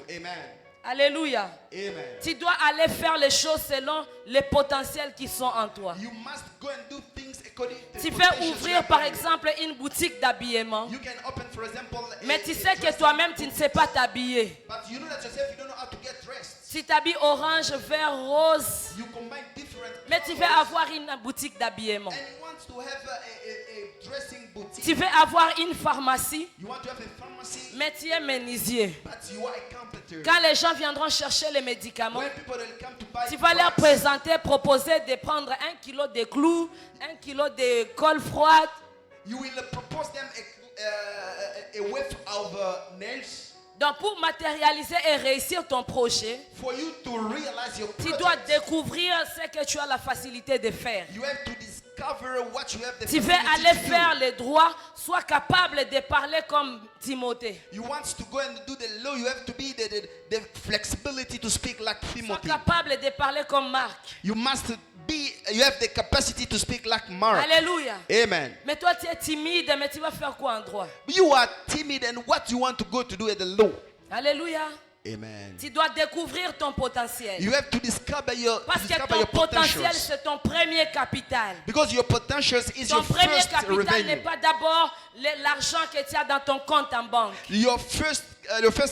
Amen. Alléluia. Amen. Tu dois aller faire les choses selon les potentiels qui sont en toi. You must go and do things according to Tu the peux potentials you ouvrir have par in you. exemple une boutique d'habillement, You can open, for example, mais tu sais que toi-même tu ne sais pas t'habiller. but you know that yourself you don't know how to get dressed. Tu t'habilles orange, vert, rose, You combine different mais tu veux colors, avoir une boutique d'habillement. and you want to have a dressing boutique. Tu veux avoir une pharmacie, You want to have a pharmacy, mais tu es menuisier. but you are a carpenter. Quand les gens viendront chercher les médicaments, When people will come to buy tu vas leur drugs, présenter, proposer de prendre 1 kilo de clous, 1 kilo de colle froide. you will propose them a wave of nails. Donc pour matérialiser et réussir ton projet, For you to realize your tu project, dois découvrir ce que tu as la facilité de faire. you have to discover discover what you have the Tu veux facility aller to do. faire le droit, sois capable de parler comme Timothée. You want to go and do the law, you have to be the flexibility to speak like Sois Timothy. capable de parler comme Marc. You have the capacity to speak like Mark. Alléluia. Amen. Mais toi, tu es timide, mais tu vas faire quoi en droit? You are timid, and what you want to go to do at the law? Alléluia. Amen. Tu dois découvrir ton potentiel. You have to discover your Parce que ton potentiel, potentials. c'est ton premier capital. Because your potentials is Ton your premier first capital n'est revenue. pas d'abord l'argent que tu as dans ton compte en banque. Your first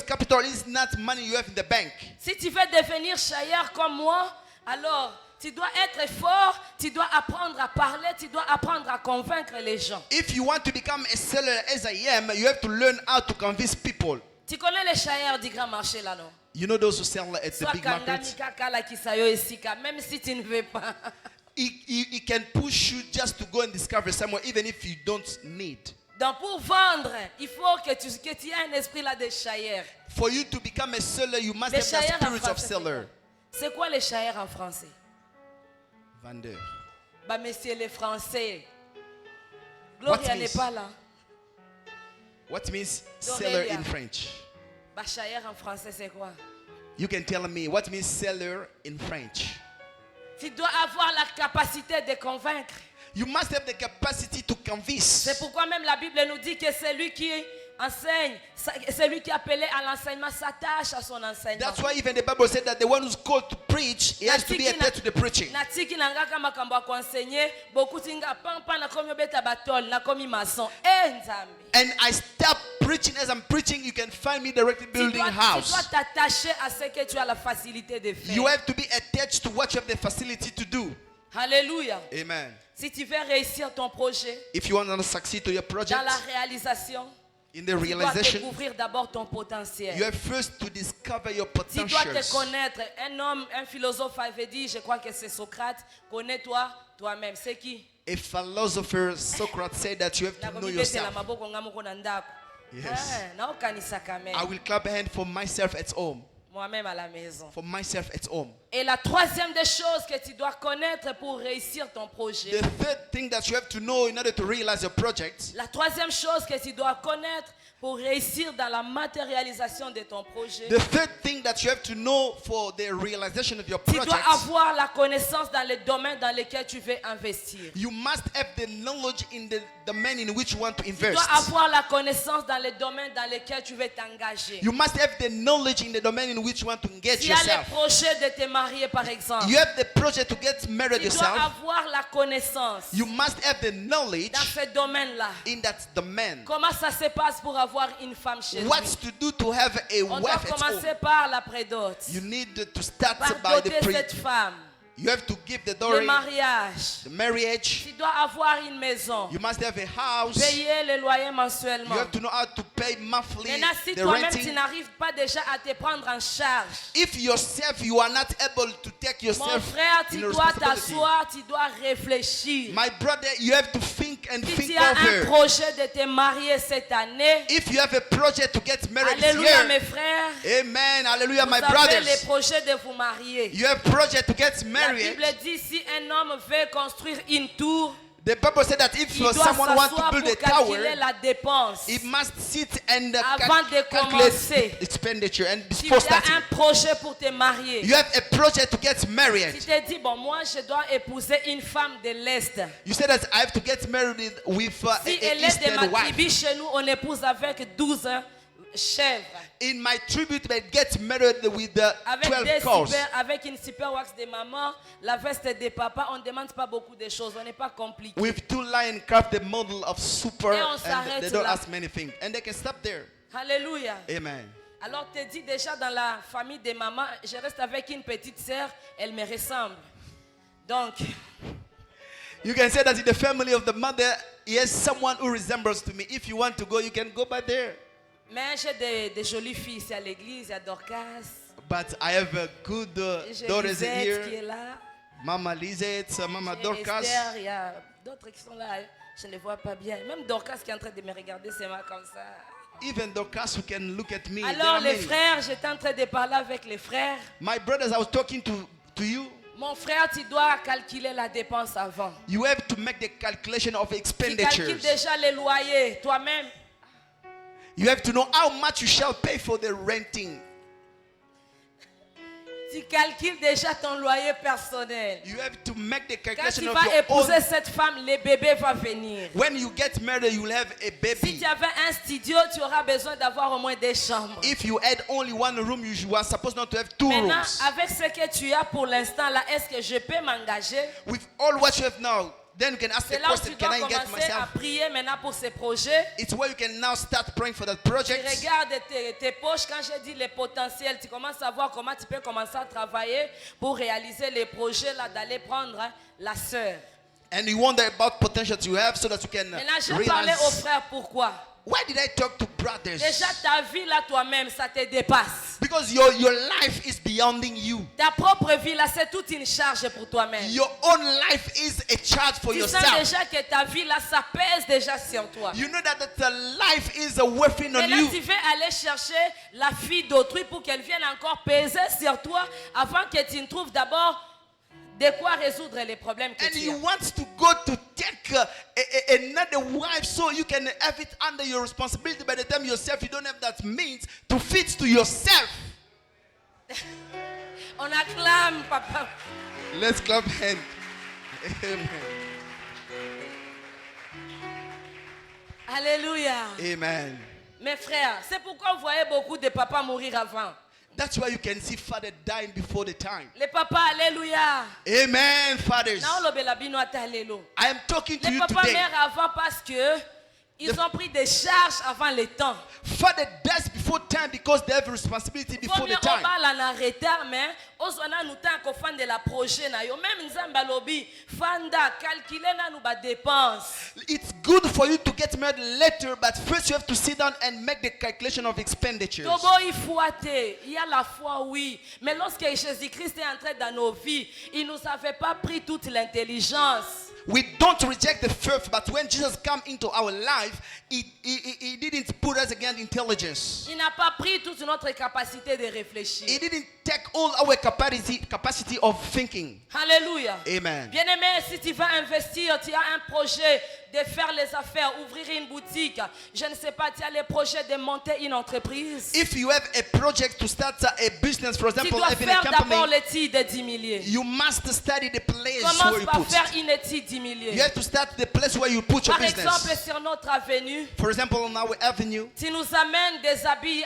capital is not money you have in the bank. Si tu veux devenir chailleur comme moi, alors tu dois être fort, tu dois apprendre à parler, tu dois apprendre à convaincre les gens. If you want to become a seller as I am, you have to learn how to convince people. Tu connais les chailleurs du grand marché là, non? You know those who sell at the Soit big Kangani, market? Kakala, Kisayo et Sika, même si tu ne veux pas. He can push you just to go and discover somewhere, even if you don't need. Donc pour vendre, il faut que tu aies un esprit là de chailleur. For you to become a seller, you must Les have the chailleurs en spirit of français. seller. C'est quoi les chailleurs en français? Vendeur. Bah messieurs les Français. What Gloria n'est means- pas là. What means Dorelia. seller in French? Bah chailleur en français c'est quoi? You can tell me what means seller in French. Tu dois avoir la capacité de convaincre. You must have the capacity to convince. C'est pourquoi même la Bible nous dit que celui qui enseigne, celui qui est appelé à l'enseignement s'attache à son enseignement. That's why even the Bible said that the one who's called to preach, he has to be attached to the preaching. Natiki nangaka makambo ya kuenseigner, beaucoup tinga pampa na komi obeta batol, na komi maçon. Nzambi. And I stop preaching as I'm preaching. You can find me directly Tu building dois house. t'attacher à ce que tu as la facilité de faire. You have to be attached to what you have the facility to do. Alléluia. Amen. Si tu veux réussir ton projet, If you want to succeed to your project, dans la réalisation, in the tu dois realization, découvrir d'abord ton potentiel. you have first to discover your Tu dois te potentials. connaître. Un homme, un philosophe avait dit, je crois que c'est Socrate, connais-toi toi-même. C'est qui? A philosopher, Socrates, said that you have to know Nakobibetela yourself. maboko nga moko na ndako. Yes. Naokanisa quand même. I will clap a hand for myself at home. Moi-même à la maison. For myself at home. Et la troisième des choses que tu dois connaître pour réussir ton projet. The third thing that you have to know in order to realize your project, La troisième chose que tu dois connaître pour réussir dans la matérialisation de ton projet. the third thing that you have to know for the realization of your Tu dois project, avoir la connaissance dans le domaine dans lequel tu veux investir. you must have the knowledge in the domain in which you want to Tu invest. dois avoir la connaissance dans le domaine dans lequel tu veux t'engager. You must have the knowledge in the domain in which you want to engage Tu as le yourself. projet de te marier par exemple. You have the project to get married Tu dois yourself. avoir la connaissance You must have the knowledge dans ce domaine-là. in that domain. Comment ça se passe pour avoir une femme chez lui? What's to do to have a On doit wife at home? commencer par la prédote. You need to start Par by the doter cette femme. You have to give the Le dowry, mariage. the marriage. Tu dois avoir une maison. You must have a house. Payer le loyer You mensuellement. have to know how to pay monthly Maintenant, si the toi-même tu renting. n'arrives pas déjà à te prendre en charge, If yourself you are not able to take mon yourself frère, tu in dois responsibility, t'asseoir, tu dois réfléchir. my brother, you have to think and Si think tu as un over. projet de te marier cette année, If you have a project to get married this alléluia mes year, frères, amen, hallelujah, vous my avez brothers. les projets de vous marier. You have project to get La married. Bible dit si un homme veut construire une tour, The Bible said that if il doit someone wants to s'asseoir build pour a tower, calculer la dépense. he must sit and Avant de calculate commencer. expenditure and Si tu before as starting. un projet pour te marier, You have a project to get tu married. te dis, bon, moi, je dois épouser une femme de l'Est. You said that I have to get married with Si a elle est de Eastern ma wife. tribu, chez nous, on épouse avec 12 chèvres. In my tribute, I get married with the Avec, 12 cows. avec une super wax de maman, la veste de papa, on ne demande pas beaucoup de choses, on n'est pas compliqué. With 2 lion craft the model of super, Et on and s'arrête they don't là. ask many things. And they can stop there. Alléluia. Amen. Alors, te dis déjà dans la famille de maman, je reste avec une petite sœur, elle me ressemble. Donc, You can say that in the family of the mother, yes, someone who resembles to me. If you want to go, you can go by there. mais j'ai des jolies filles ici à l'église, il y a Dorcas, But I have a good j'ai daughters in Lisette qui est here. là, Mama Lisette, Mama j'ai Dorcas. Esther, il y a d'autres qui sont là, je ne les vois pas bien. Même Dorcas qui est en train de me regarder, c'est moi comme ça. Even Dorcas who can look at me. There Alors are les many. frères, j'étais en train de parler avec les frères. My brothers, I was talking to you. Mon frère, tu dois calculer la dépense avant. You have to make the calculation of Tu calcules expenditures. déjà les loyers toi-même. You have to know how much you shall pay for the renting. Tu calcules déjà ton loyer personnel. You have to make the Quand calculation tu of vas your own. épouser cette femme, les bébés vont venir. When you get married, you will have a Si baby. tu avais un studio, tu auras besoin d'avoir au moins des chambres. If you had only one room, you are supposed not to have two Maintenant, rooms. avec ce que tu as pour l'instant là, est-ce que je peux m'engager? With all what you have now, then you can ask the C'est là où tu question, dois can I get commencer à myself? prier maintenant pour ces projets. It's where you can now start praying for that Tu project. regardes tes poches, quand je dis les potentiels, tu commences à voir comment tu peux commencer à travailler pour réaliser les projets là, d'aller prendre la sœur. And you wonder about potential you have so that you can Maintenant, je parlais aux realize. frères pourquoi. Why did I talk to brothers? Déjà, ta vie là, toi-même, ça te dépasse. Because your life is beyond you. Ta propre vie là, c'est toute une charge pour toi-même. Your own life is a charge for Tu sens yourself. déjà que ta vie là, ça pèse déjà sur toi. You know that the life is a working on Maintenant, you. tu veux aller chercher la fille d'autrui pour qu'elle vienne encore peser sur toi avant que tu ne trouves d'abord de quoi résoudre les problèmes que And tu you as. want to go to take another wife so you can have it under your responsibility. By the time yourself, you don't have that means to fit to yourself. On acclame, papa. Let's clap hands. Amen. Alléluia. Amen. Mes frères, c'est pourquoi vous voyez beaucoup de papas mourir avant. That's why you can see father dying before the time. Les papas, alléluia. Amen, fathers. Non, le belabino ata allélo. I am talking to Les you papas today. meurent avant parce que ils ont pris des charges avant le temps. Father dies before time because they have responsibility Faut before mieux the time. on parle en retard, mais ozona nous tant qu'on fan de la projet na yo même nzamba lobi fanda calculer na nous ba dépenses. It's good for you to get married later, but first you have to sit down and make the calculation of expenditures. Tobo il faut atter, il y a la foi oui, mais lorsque Jésus-Christ est entré dans nos vies, il nous avait pas pris toute l'intelligence. We don't reject the faith, but when Jesus came into our life, he didn't put us against intelligence. Il n'a pas pris toute notre capacité de réfléchir. He didn't take all our capacity of thinking. Alléluia. Amen. Bien-aimé, si tu vas investir, tu as un projet de faire les affaires, ouvrir une boutique, je ne sais pas, tu as le projet de monter une entreprise. If you have a project to start a business, for Tu example, dois having a faire d'abord company, l'étude de 10 milliers. you must study the place where Commence you par put. faire une étude 10 You milliers. have to start the place where you put your Par exemple, business. sur notre avenue, For example, on our avenue, tu nous amènes des habits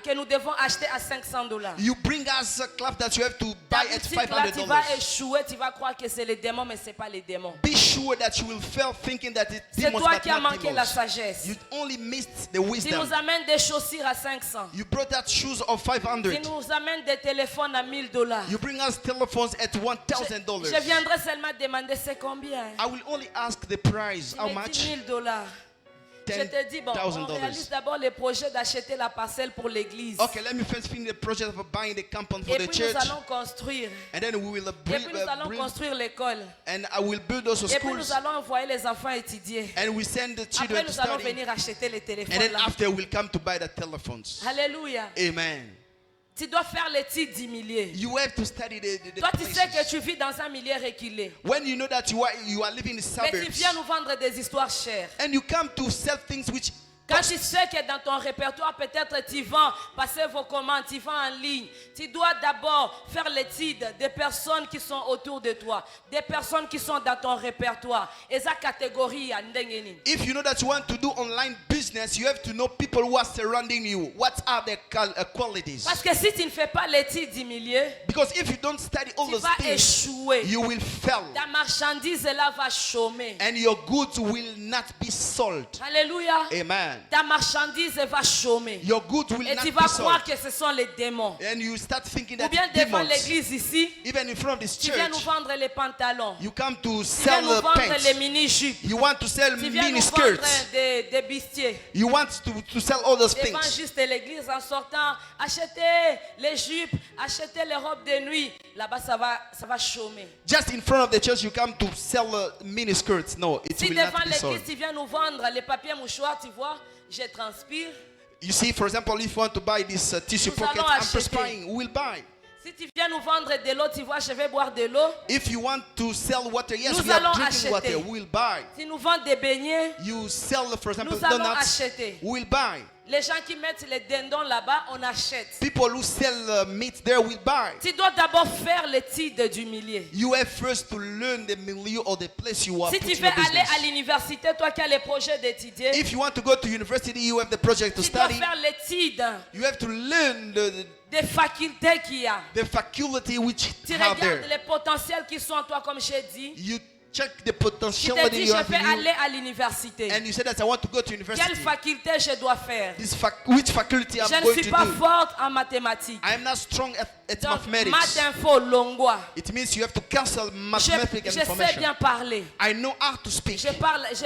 que nous devons acheter à $500. you bring us a cloth that you have to Ta buy at boutique là, tu vas $500. échouer, tu vas croire que c'est les démons, mais ce n'est pas les démons. Be sure that you will fail thinking that it's C'est demons, toi but qui as not manqué la demons. sagesse. You only missed the Tu wisdom. nous amènes des chaussures à 500. You brought that shoes of Tu $500. nous amènes des téléphones à $1000. You bring us telephones at Je $1,000. viendrai seulement demander c'est combien. I will only ask the price. Tu How me much? dis $1000. Je te dis, bon, on réalise $10,000. d'abord le projet d'acheter la parcelle pour l'église. Okay, let me first finish the project of buying the compound for Et the puis nous church. allons construire. And then we will Et puis nous allons build, construire l'école. and I will build also Et puis schools. nous allons envoyer les enfants étudier. And we send the Après children to nous allons study. venir acheter les And téléphones then là. after we'll come to buy the telephones. Alléluia. Amen. Tu dois faire l'étude 10 milliers. You have to study the Toi, tu sais que places. tu vis dans un milieu reculé. When you know that you are living in the Mais tu suburbs, viens nous vendre des histoires chères. and you come to sell things which Quand tu sais que dans ton répertoire, peut-être tu vends, passer vos commandes, tu vends en ligne, tu dois d'abord faire l'étude des personnes qui sont autour de toi, des personnes qui sont dans ton répertoire. Et ça catégorie à ndengeni. if you know that you want to do online business, you have to know people who are surrounding you. What are their qualities? Parce que si tu ne fais pas l'étude 10 milliers, Because if you don't study all tu those vas things, échouer. you will fail. Ta marchandise là va chômer. And your goods will not be sold. Alléluia. Amen. Ta marchandise va chômer. Your goods will Et not tu be vas sold. croire que ce sont les démons. And you start thinking Ou that bien devant demons, l'église ici, even in front of this tu viens nous church, vendre les pantalons. you come to Tu viens sell nous vendre les pants. mini-jupes. You want to sell Tu viens mini nous vendre skirts. des bustiers. You want to sell all those Devant things. juste l'église en sortant, achetez les jupes, achetez les robes de nuit. Là-bas, ça va chômer. Just in front of the church, you come to sell mini skirts. No, it Si will devant not be sold. l'église, tu viens nous vendre les papiers mouchoirs, tu vois, je transpire. You see, for example, if you want to buy this tissue Nous pocket, allons I'm acheter. perspiring. We will buy. Si tu viens nous vendre de l'eau, tu vois, je vais boire de l'eau. If you want to sell water, yes, Nous we are allons drinking water. acheter. We'll buy. Si nous vendons des beignets, You sell, for example, nous allons donuts. acheter. We'll buy. Les gens qui mettent les dindons là-bas, on achète. People who sell meat there will buy. Tu dois d'abord faire l'étude du milieu. You have first to learn the milieu or the place you are Si tu putting veux your aller à business. l'université, toi qui as les projets d'étudier, If you want to go to university, you have the project to tu dois study. faire l'étude You have to learn des facultés qu'il y a. the faculty which Tu have regardes there. les potentiels qui sont en toi, comme j'ai dit. You check the Tu te potentiality dis, you je have vais in you, aller à l'université. and you say that I want to go to Quelle university. faculté je dois faire? Which faculty I'm Je ne going suis to pas do. forte en mathématiques. I am not strong at Donc, mathematics. maths info, longwa. It means you have to cancel Je mathematical sais information. bien parler. I know how to speak. Je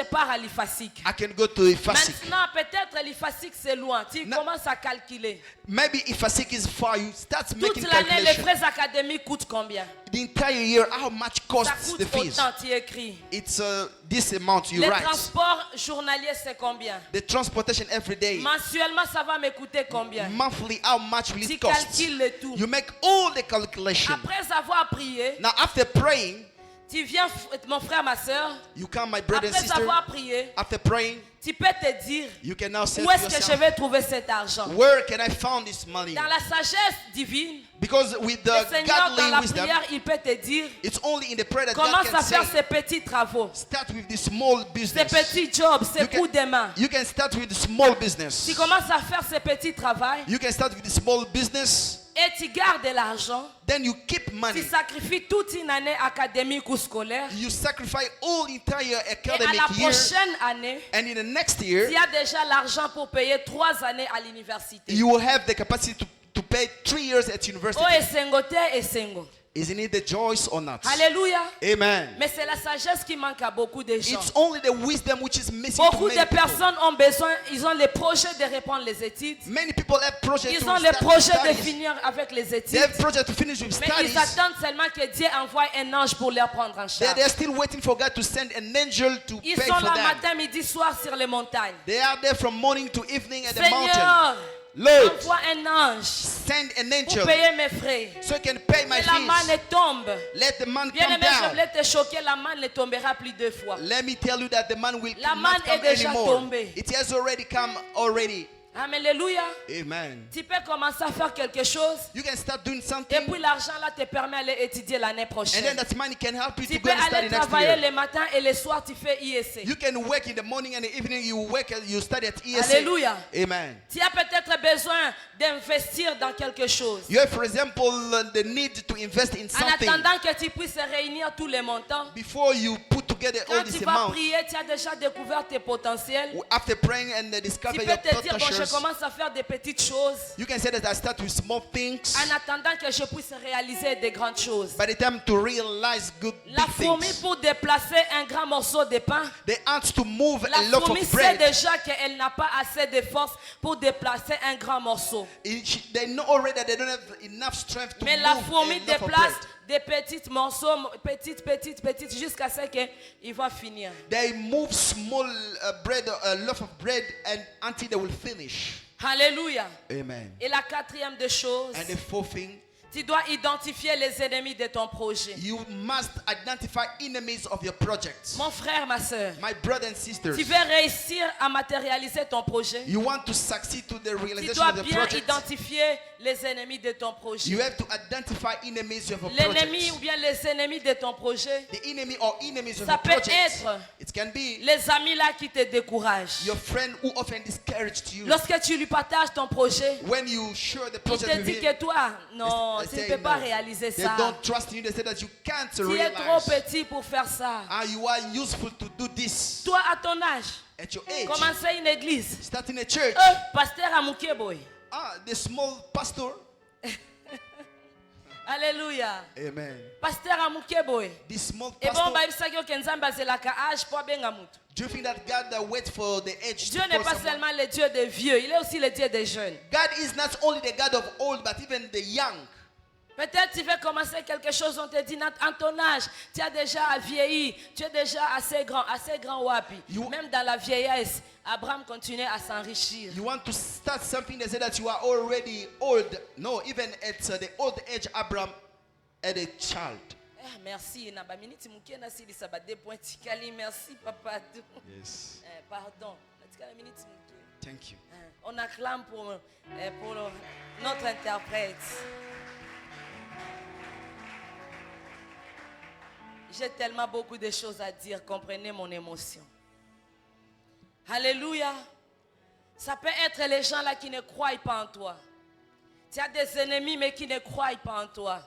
pars à l'IFASIC. I can go to IFASIC. Maintenant, peut-être l'IFASIC c'est loin. Tu commences à calculer. Maybe IFASIC is far. You start Toute making l'année, les calculation. frais académiques coûtent combien? The entire year, how much Ça costs coûte the fees? autant, tu écris. It's this amount you Les write. transports journaliers, c'est combien? The transportation every day. Mensuellement, ça va me coûter combien? Monthly, how much will Tu it cost? calcules le tout. You make all the calculation. Après avoir prié, Now after praying, tu viens, mon frère, ma soeur. you come, my brother and Après sister. avoir prié, After praying, tu peux te dire, you can now say où to est-ce que je yourself, vais trouver cet argent? where can I find this money? Dans la sagesse divine, Because with le the Seigneur, dans godly la wisdom, prière, il peut te dire, it's only in the prayer that God commence can à faire say, ces petits travaux, start with the small ces business. petits jobs, ces You can- coups de main. You can start with the small business. Tu commences à faire ces petits travaux You can start with the small business. et tu gardes de l'argent. Then you keep money. Tu sacrifies toute une année académique ou scolaire. You sacrifice all entire Et à academic la year. prochaine année, And in the next tu year, as déjà l'argent pour payer 3 années à l'université. you will have the capacity to pay 3 years at university. Oh, esengo te esengo. Isn't it the choice or not? Alléluia. Amen. Mais c'est la sagesse qui manque à beaucoup de gens. It's only the wisdom which is missing to Beaucoup many de people. personnes ont besoin, ils ont les projets de reprendre les études. Many people have projects Ils to ont les start projets de studies. finir avec les They études. have projects to finish with Mais studies. ils attendent seulement que Dieu envoie un ange pour les prendre en charge. They're still waiting for God to send an angel to Ils pay sont for là them. matin, midi, soir sur les montagnes. They are there from morning to evening at the mountain. Seigneur, Lord, envoie un ange send an pour angel payer mes frais. so I can pay my Et la manne fees. tombe. Let the man Bien come aimé, je down. voulais te choquer, la manne ne tombera plus 2 fois. Let me tell you that the man will La not manne come est déjà anymore. tombée. It has already come already. Alléluia. Amen. Tu peux commencer à faire quelque chose. You can start doing Et something, puis l'argent là te permet d'aller étudier l'année and prochaine. then that money can help you Tu to peux go and study aller next travailler year. le matin et le soir tu fais IEC. You can work in the morning and the evening. You work and you study at ESA. Alléluia. Amen. Tu as peut-être besoin d'investir dans quelque chose. You have, for example, the need to invest in En something. attendant que tu puisses réunir tous les montants. Before you put together all Quand this tu vas amount, prier, tu as déjà découvert tes potentiels. after praying and Tu discover peux your te dire, bon, je potentials, commence à faire des petites choses. you can say that I start with small things. En attendant que je puisse réaliser des grandes choses. By the time to realize good La big fourmi things, pour déplacer un grand morceau de pain. the ants to move La a loaf fourmi of sait bread. déjà qu'elle n'a pas assez de force pour déplacer un grand morceau. They know already that they don't have enough strength to Mais la move fourmi a loaf of déplace bread. des petits morceaux, petites, jusqu'à ce qu'il va finir. They move small bread, a loaf of bread, and until they will finish. Alléluia. Amen. Et la quatrième des choses, And the fourth thing, tu dois identifier les ennemis de ton projet. you must identify enemies of your project. Mon frère, ma soeur, My brothers and sisters, tu veux réussir à matérialiser ton projet. you want to succeed to the Tu realization dois of the bien project. identifier les ennemis de ton projet. You have to identify enemies of a L'ennemi ou project. bien les ennemis de ton projet, The enemy or enemies of ça a peut project. être It can be les amis là qui te découragent. your friend who often discouraged you. Lorsque tu lui partages ton projet, When you share the il project te with dit him, que toi, non, they tu ne say peux pas no. réaliser They ça. don't trust in you. They say that you can't Tu es trop realize. petit pour faire ça. You are useful to do this Toi, à ton âge, at your age. commencer une église. Starting a church. Pasteur Amouké boy. The small pastor. Alléluia. Amen. Pasteur Amouké boy. The small Et bon, pastor. bah, il s'agit que Nzambe azelaka âge pour benga mutu. Do you think that God waits for the age Dieu to n'est call pas someone? seulement le Dieu des vieux, il est aussi le Dieu des jeunes. God is not only the God of old, but even the young. Peut-être tu veux commencer quelque chose, on te dit, en ton âge, tu as déjà vieilli, tu es déjà assez grand wapi. Même dans la vieillesse, Abraham continuait à s'enrichir. You want to start something, they say that you are already old. No, even at the old age, Abraham had a child. Merci. Merci, papa. Yes. Pardon. Thank you. On acclame pour notre interprète. J'ai tellement beaucoup de choses à dire. Comprenez mon émotion. Alléluia. Ça peut être les gens là qui ne croient pas en toi. Tu as des ennemis mais qui ne croient pas en toi.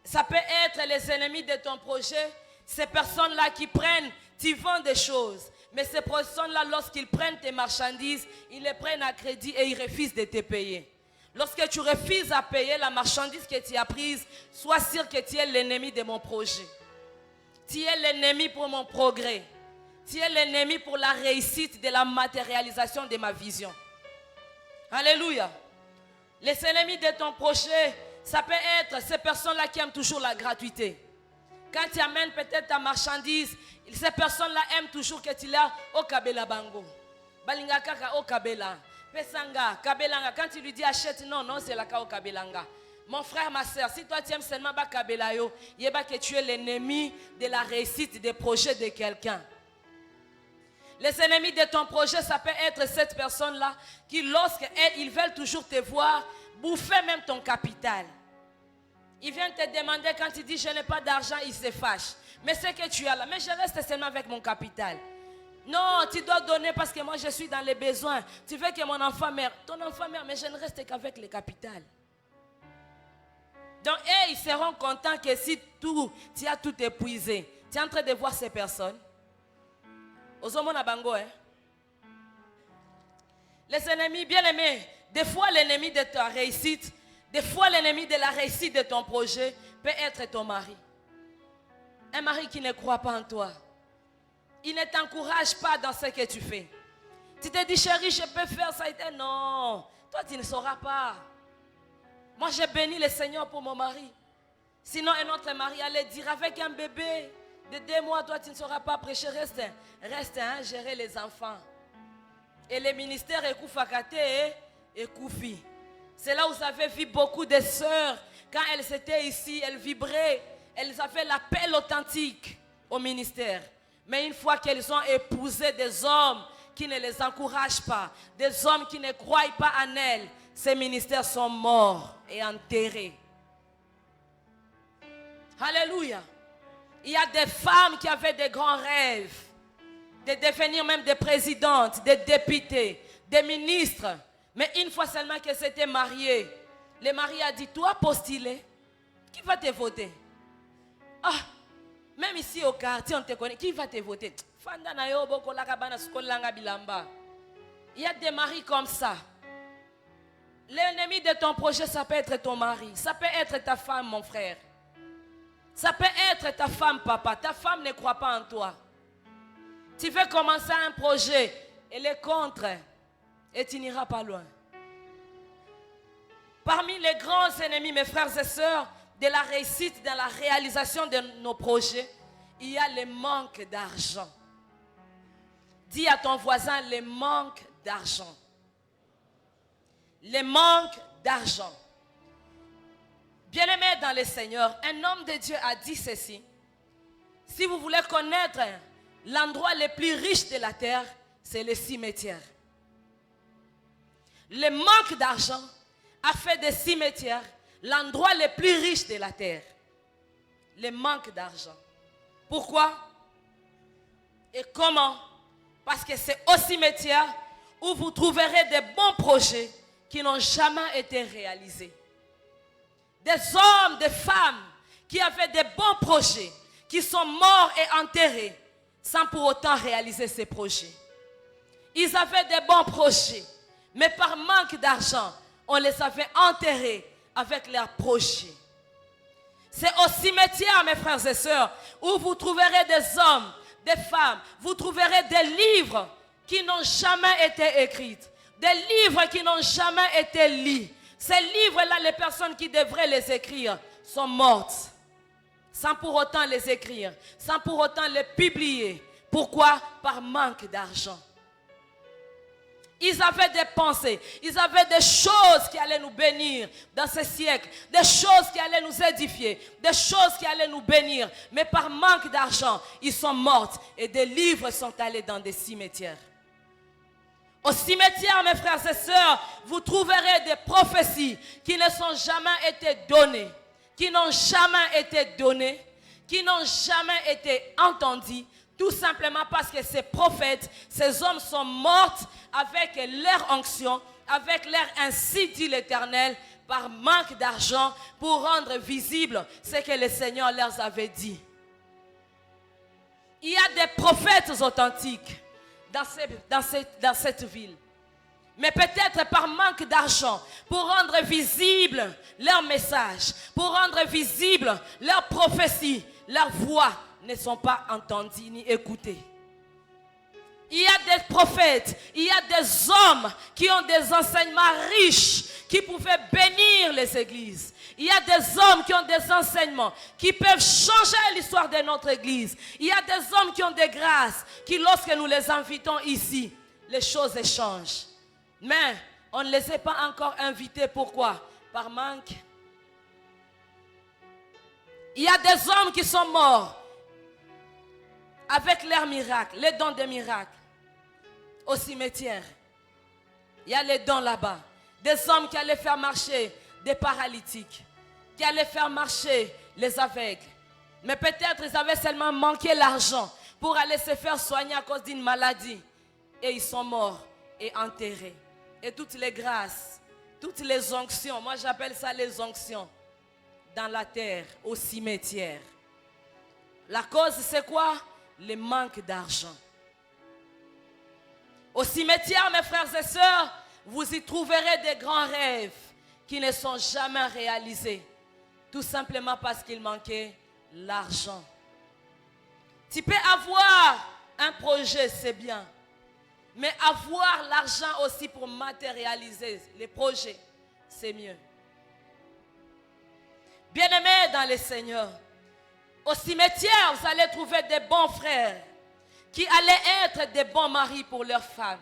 Ça peut être les ennemis de ton projet. Ces personnes-là qui prennent, tu vends des choses. Mais ces personnes-là, lorsqu'ils prennent tes marchandises, ils les prennent à crédit et ils refusent de te payer. Lorsque tu refuses à payer la marchandise que tu as prise, sois sûr que tu es l'ennemi de mon projet. Tu es l'ennemi pour mon progrès. Tu es l'ennemi pour la réussite de la matérialisation de ma vision. Alléluia. Les ennemis de ton projet, ça peut être ces personnes-là qui aiment toujours la gratuité. Quand tu amènes peut-être ta marchandise, ces personnes-là aiment toujours que tu l'as au kabela bango. Balinga kaka au kabela. Pesanga, kabelanga. Quand tu lui dis achète, non, c'est la ka au kabelanga. Mon frère, ma soeur, si toi tu aimes seulement Bakabelayo, yeba que tu es l'ennemi de la réussite des projets de quelqu'un. Les ennemis de ton projet, ça peut être cette personne-là qui, lorsqu'ils veulent toujours te voir, bouffer même ton capital. Ils viennent te demander quand tu dis je n'ai pas d'argent, ils se fâchent. Mais c'est que tu as là, mais je reste seulement avec mon capital. Non, tu dois donner parce que moi je suis dans les besoins. Tu veux que mon enfant meure. Ton enfant meurt, mais je ne reste qu'avec le capital. Donc, ils seront contents que si tu as tout épuisé, tu es en train de voir ces personnes. Ozomona bango, Les ennemis, bien aimés, des fois l'ennemi de ta réussite, des fois l'ennemi de la réussite de ton projet peut être ton mari. Un mari qui ne croit pas en toi. Il ne t'encourage pas dans ce que tu fais. Tu te dis, chérie, je peux faire ça. Non, toi tu ne sauras pas. Moi, j'ai béni le Seigneur pour mon mari. Sinon, un autre mari allait dire avec un bébé de 2 mois, toi, tu ne sauras pas prêcher. Reste, gérer les enfants. Et les ministères, Ekoufakate et Koufi. C'est là où vous avez vu beaucoup de sœurs. Quand elles étaient ici, elles vibraient. Elles avaient l'appel authentique au ministère. Mais une fois qu'elles ont épousé des hommes qui ne les encouragent pas, des hommes qui ne croient pas en elles, ces ministères sont morts et enterrés. Alléluia. Il y a des femmes qui avaient des grands rêves de devenir même des présidentes, des députés, des ministres. Mais une fois seulement qu'elles s'étaient mariées, le mari a dit, toi postuler, qui va te voter? Ah, même ici au quartier, on te connaît, qui va te voter? Il y a des maris comme ça. L'ennemi de ton projet, ça peut être ton mari. Ça peut être ta femme, mon frère. Ça peut être ta femme, papa. Ta femme ne croit pas en toi. Tu veux commencer un projet, elle est contre. Et tu n'iras pas loin. Parmi les grands ennemis, mes frères et sœurs, de la réussite dans la réalisation de nos projets, il y a le manque d'argent. Dis à ton voisin, le manque d'argent. Le manque d'argent. Bien-aimé dans le Seigneur, un homme de Dieu a dit ceci. Si vous voulez connaître l'endroit le plus riche de la terre, c'est le cimetière. Le manque d'argent a fait des cimetières l'endroit le plus riche de la terre. Le manque d'argent. Pourquoi? Et comment? Parce que c'est au cimetière où vous trouverez des bons projets qui n'ont jamais été réalisés. Des hommes, des femmes qui avaient des bons projets, qui sont morts et enterrés sans pour autant réaliser ces projets. Ils avaient des bons projets, mais par manque d'argent, on les avait enterrés avec leurs projets. C'est au cimetière, mes frères et sœurs, où vous trouverez des hommes, des femmes, vous trouverez des livres qui n'ont jamais été écrits, des livres qui n'ont jamais été lus, Ces livres-là, les personnes qui devraient les écrire sont mortes. Sans pour autant les écrire, sans pour autant les publier. Pourquoi? Par manque d'argent. Ils avaient des pensées, ils avaient des choses qui allaient nous bénir dans ce siècle, des choses qui allaient nous édifier, des choses qui allaient nous bénir. Mais par manque d'argent, ils sont morts et des livres sont allés dans des cimetières. Au cimetière, mes frères et sœurs, vous trouverez des prophéties qui ne sont jamais été données, qui n'ont jamais été données, qui n'ont jamais été entendues. Tout simplement parce que ces prophètes, ces hommes sont morts avec leur onction, avec leur ainsi dit l'Éternel, par manque d'argent pour rendre visible ce que le Seigneur leur avait dit. Il y a des prophètes authentiques dans cette ville. Mais peut-être par manque d'argent, pour rendre visible leur message, pour rendre visible leur prophétie, leur voix, ne sont pas entendus ni écoutés. Il y a des prophètes, il y a des hommes qui ont des enseignements riches, qui pouvaient bénir les églises. Il y a des hommes qui ont des enseignements, qui peuvent changer l'histoire de notre église. Il y a des hommes qui ont des grâces, qui lorsque nous les invitons ici, les choses changent. Mais on ne les a pas encore invités. Pourquoi? Par manque. Il y a des hommes qui sont morts avec leurs miracles, les dons des miracles, au cimetière. Il y a les dons là-bas. Des hommes qui allaient faire marcher des paralytiques, qui allaient faire marcher les aveugles. Mais peut-être ils avaient seulement manqué l'argent pour aller se faire soigner à cause d'une maladie. Et ils sont morts et enterrés. Et toutes les grâces, toutes les onctions, moi j'appelle ça les onctions, dans la terre, au cimetière. La cause c'est quoi? Le manque d'argent. Au cimetière, mes frères et sœurs, vous y trouverez des grands rêves qui ne sont jamais réalisés. Tout simplement parce qu'il manquait l'argent. Tu peux avoir un projet, c'est bien. Mais avoir l'argent aussi pour matérialiser les projets, c'est mieux. Bien-aimés dans le Seigneur, au cimetière, vous allez trouver des bons frères qui allaient être des bons maris pour leurs femmes,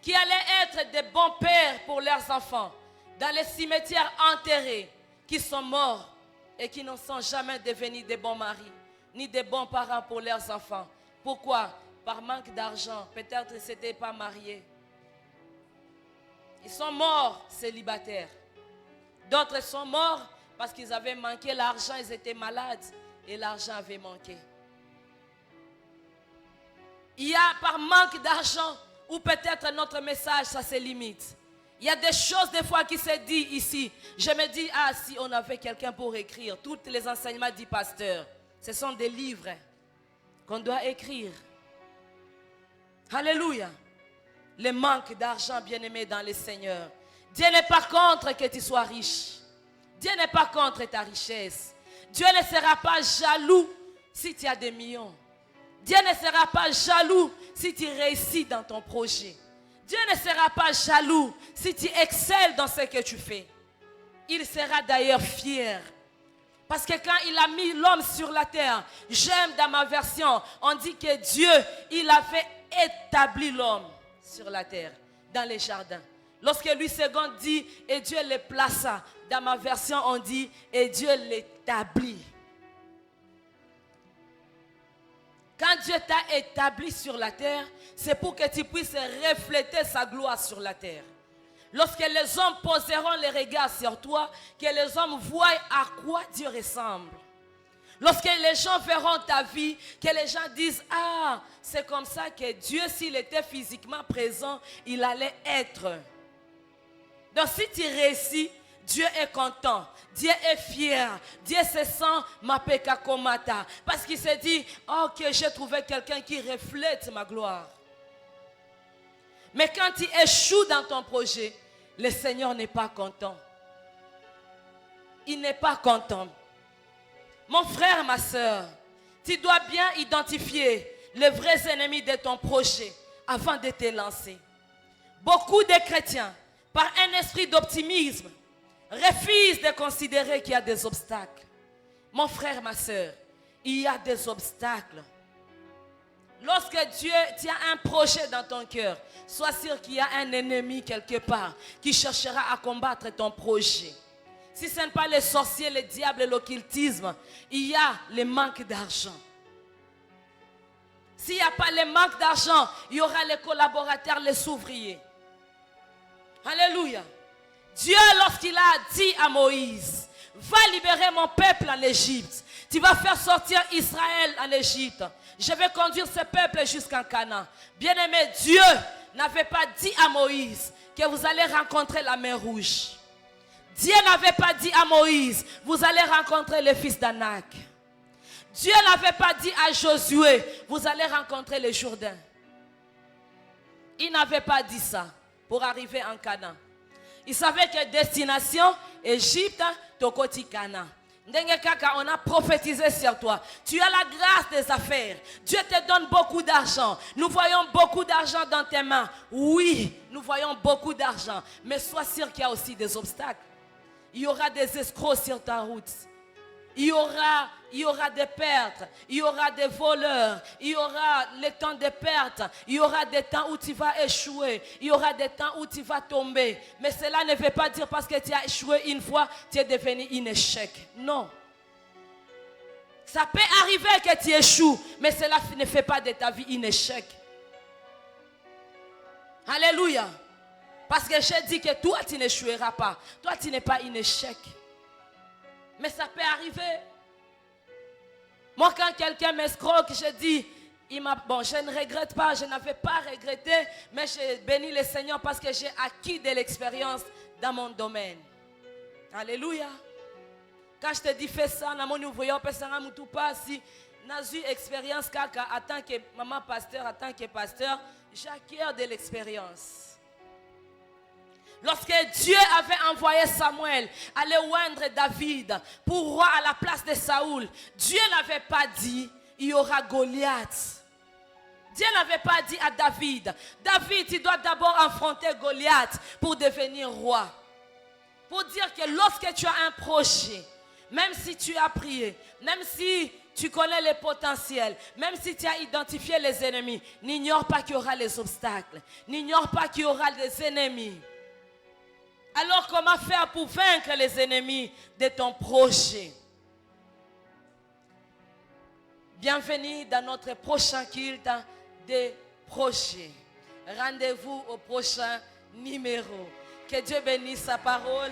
qui allaient être des bons pères pour leurs enfants, dans les cimetières enterrés, qui sont morts et qui ne sont jamais devenus des bons maris, ni des bons parents pour leurs enfants. Pourquoi? Par manque d'argent. Peut-être qu'ils ne s'étaient pas mariés. Ils sont morts célibataires. D'autres sont morts parce qu'ils avaient manqué l'argent, ils étaient malades et l'argent avait manqué. Il y a par manque d'argent ou peut-être notre message, ça se limite. Il y a des choses des fois qui se disent ici. Je me dis, ah si on avait quelqu'un pour écrire, tous les enseignements du pasteur, ce sont des livres qu'on doit écrire. Alléluia. Le manque d'argent, bien-aimé dans le Seigneur. Dieu n'est pas contre que tu sois riche. Dieu n'est pas contre ta richesse. Dieu ne sera pas jaloux si tu as des millions. Dieu ne sera pas jaloux si tu réussis dans ton projet. Dieu ne sera pas jaloux si tu excelles dans ce que tu fais. Il sera d'ailleurs fier. Parce que quand il a mis l'homme sur la terre, j'aime dans ma version, on dit que Dieu, il avait établi l'homme sur la terre, dans les jardins. Lorsque Louis II dit, et Dieu le plaça, dans ma version on dit, et Dieu l'établit. Quand Dieu t'a établi sur la terre, c'est pour que tu puisses refléter sa gloire sur la terre. Lorsque les hommes poseront les regards sur toi, que les hommes voient à quoi Dieu ressemble. Lorsque les gens verront ta vie, que les gens disent, ah, c'est comme ça que Dieu, s'il était physiquement présent, il allait être. Donc si tu réussis, Dieu est content, Dieu est fier, Dieu se sent mapeka komata. Parce qu'il se dit, oh, que j'ai trouvé quelqu'un qui reflète ma gloire. Mais quand tu échoues dans ton projet, le Seigneur n'est pas content. Il n'est pas content. Mon frère, ma soeur, tu dois bien identifier les vrais ennemis de ton projet avant de te lancer. Beaucoup de chrétiens, par un esprit d'optimisme, Refuse de considérer qu'il y a des obstacles. Mon frère, ma soeur, il y a des obstacles. Lorsque Dieu tient un projet dans ton cœur, sois sûr qu'il y a un ennemi quelque part qui cherchera à combattre ton projet. Si ce n'est pas les sorciers, les diables et l'occultisme, il y a le manque d'argent. S'il n'y a pas le manque d'argent, il y aura les collaborateurs, les ouvriers. Alléluia. Dieu, lorsqu'il a dit à Moïse, va libérer mon peuple en Égypte. Tu vas faire sortir Israël en Égypte. Je vais conduire ce peuple jusqu'en Canaan. Bien-aimé, Dieu n'avait pas dit à Moïse que vous allez rencontrer la mer Rouge. Dieu n'avait pas dit à Moïse, vous allez rencontrer les fils d'Anak. Dieu n'avait pas dit à Josué, vous allez rencontrer les Jourdains. Il n'avait pas dit ça pour arriver en Canaan. Il savait que destination, Égypte, Tokoti, Canaan. On a prophétisé sur toi. Tu as la grâce des affaires. Dieu te donne beaucoup d'argent. Nous voyons beaucoup d'argent dans tes mains. Oui, nous voyons beaucoup d'argent. Mais sois sûr qu'il y a aussi des obstacles. Il y aura des escrocs sur ta route. Il y aura des pertes, il y aura des voleurs, il y aura les temps de pertes, il y aura des temps où tu vas échouer, il y aura des temps où tu vas tomber. Mais cela ne veut pas dire parce que tu as échoué une fois, tu es devenu un échec. Non. Ça peut arriver que tu échoues, mais cela ne fait pas de ta vie un échec. Alléluia. Parce que j'ai dit que toi, tu n'échoueras pas. Toi, tu n'es pas un échec. Mais ça peut arriver. Moi, quand quelqu'un m'escroque, je dis, bon, je ne regrette pas, je n'avais pas regretté, mais je bénis le Seigneur parce que j'ai acquis de l'expérience dans mon domaine. Alléluia. Quand je te dis fais ça, dans mon ouvrier, si j'ai eu expérience en tant que maman pasteur, en tant que pasteur, j'acquiers de l'expérience. Lorsque Dieu avait envoyé Samuel aller oindre David pour roi à la place de Saoul, Dieu n'avait pas dit il y aura Goliath. Dieu n'avait pas dit à David, David, tu dois d'abord affronter Goliath pour devenir roi. Pour dire que lorsque tu as un projet, même si tu as prié, même si tu connais les potentiels, même si tu as identifié les ennemis, n'ignore pas qu'il y aura les obstacles, n'ignore pas qu'il y aura des ennemis. Alors comment faire pour vaincre les ennemis de ton projet? Bienvenue dans notre prochain culte des projets. Rendez-vous au prochain numéro. Que Dieu bénisse sa parole.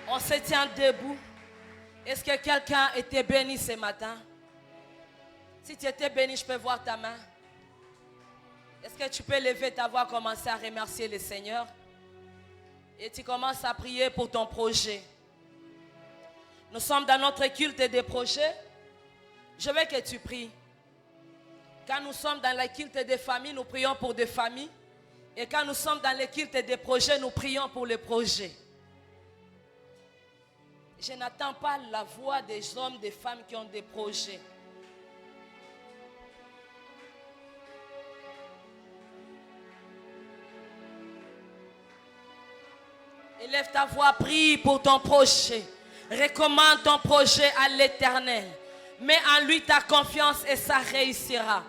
On se tient debout. Est-ce que quelqu'un était béni ce matin? Si tu étais béni, je peux voir ta main. Est-ce que tu peux lever ta voix, commencer à remercier le Seigneur? Et tu commences à prier pour ton projet. Nous sommes dans notre culte des projets. Je veux que tu pries. Quand nous sommes dans le culte des familles, nous prions pour des familles. Et quand nous sommes dans le culte des projets, nous prions pour les projets. Je n'attends pas la voix des hommes, des femmes qui ont des projets. Élève ta voix, prie pour ton projet. Recommande ton projet à l'Éternel. Mets en lui ta confiance et ça réussira.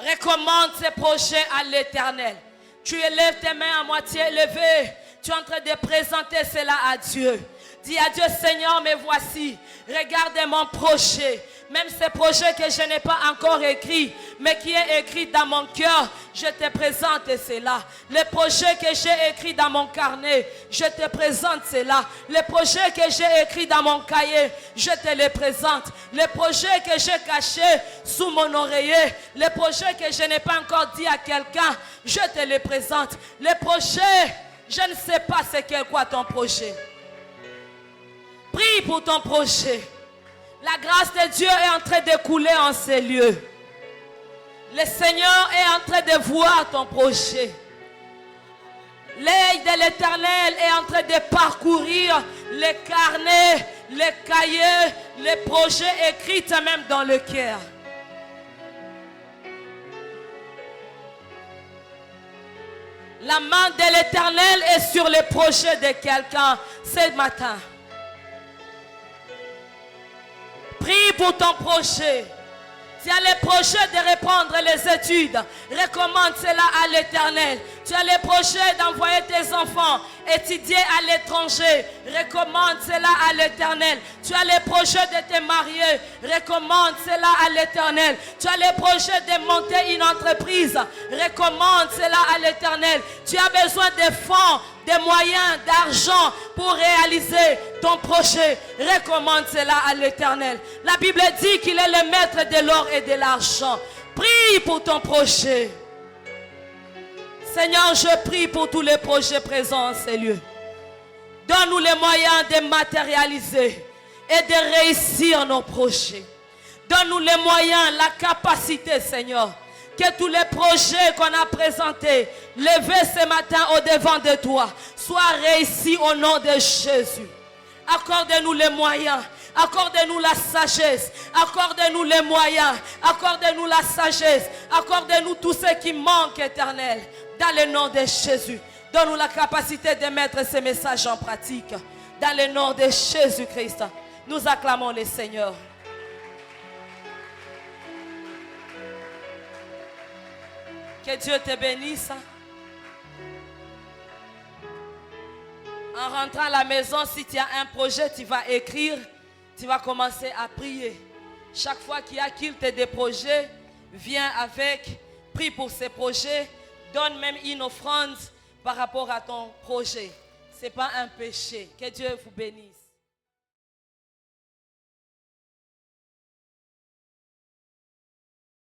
Recommande ce projet à l'Éternel. Tu élèves tes mains à moitié élevées. Tu es en train de présenter cela à Dieu. Dis à Dieu, Seigneur, me voici. Regarde mon projet. Même ce projet que je n'ai pas encore écrit, mais qui est écrit dans mon cœur, je te présente cela. Le projet que j'ai écrit dans mon carnet, je te présente cela. Le projet que j'ai écrit dans mon cahier, je te le présente. Le projet que j'ai caché sous mon oreiller, le projet que je n'ai pas encore dit à quelqu'un, je te le présente. Le projet, je ne sais pas c'est quoi ton projet. Prie pour ton projet. La grâce de Dieu est en train de couler en ces lieux. Le Seigneur est en train de voir ton projet. L'œil de l'Éternel est en train de parcourir les carnets, les cahiers, les projets écrits même dans le cœur. La main de l'Éternel est sur les projets de quelqu'un ce matin. Prie pour ton projet. Tu as les projets de reprendre les études. Recommande cela à l'Éternel. Tu as les projets d'envoyer tes enfants étudier à l'étranger. Recommande cela à l'Éternel. Tu as les projets de te marier. Recommande cela à l'Éternel. Tu as les projets de monter une entreprise. Recommande cela à l'Éternel. Tu as besoin de fonds, de moyens, d'argent pour réaliser ton projet. Recommande cela à l'Éternel. La Bible dit qu'il est le maître de l'or et de l'argent. Prie pour ton projet. Seigneur, je prie pour tous les projets présents en ces lieux. Donne-nous les moyens de matérialiser et de réussir nos projets. Donne-nous les moyens, la capacité, Seigneur. Que tous les projets qu'on a présentés, levés ce matin au-devant de toi, soient réussis au nom de Jésus. Accorde-nous les moyens. Accorde-nous la sagesse. Accorde-nous les moyens. Accorde-nous la sagesse. Accorde-nous tout ce qui manque, Éternel. Dans le nom de Jésus. Donne-nous la capacité de mettre ces messages en pratique. Dans le nom de Jésus-Christ. Nous acclamons le Seigneur. Que Dieu te bénisse. En rentrant à la maison, si tu as un projet, tu vas écrire. Tu vas commencer à prier. Chaque fois qu'il y a des projets, viens avec, prie pour ces projets. Donne même une offrande par rapport à ton projet. Ce n'est pas un péché. Que Dieu vous bénisse.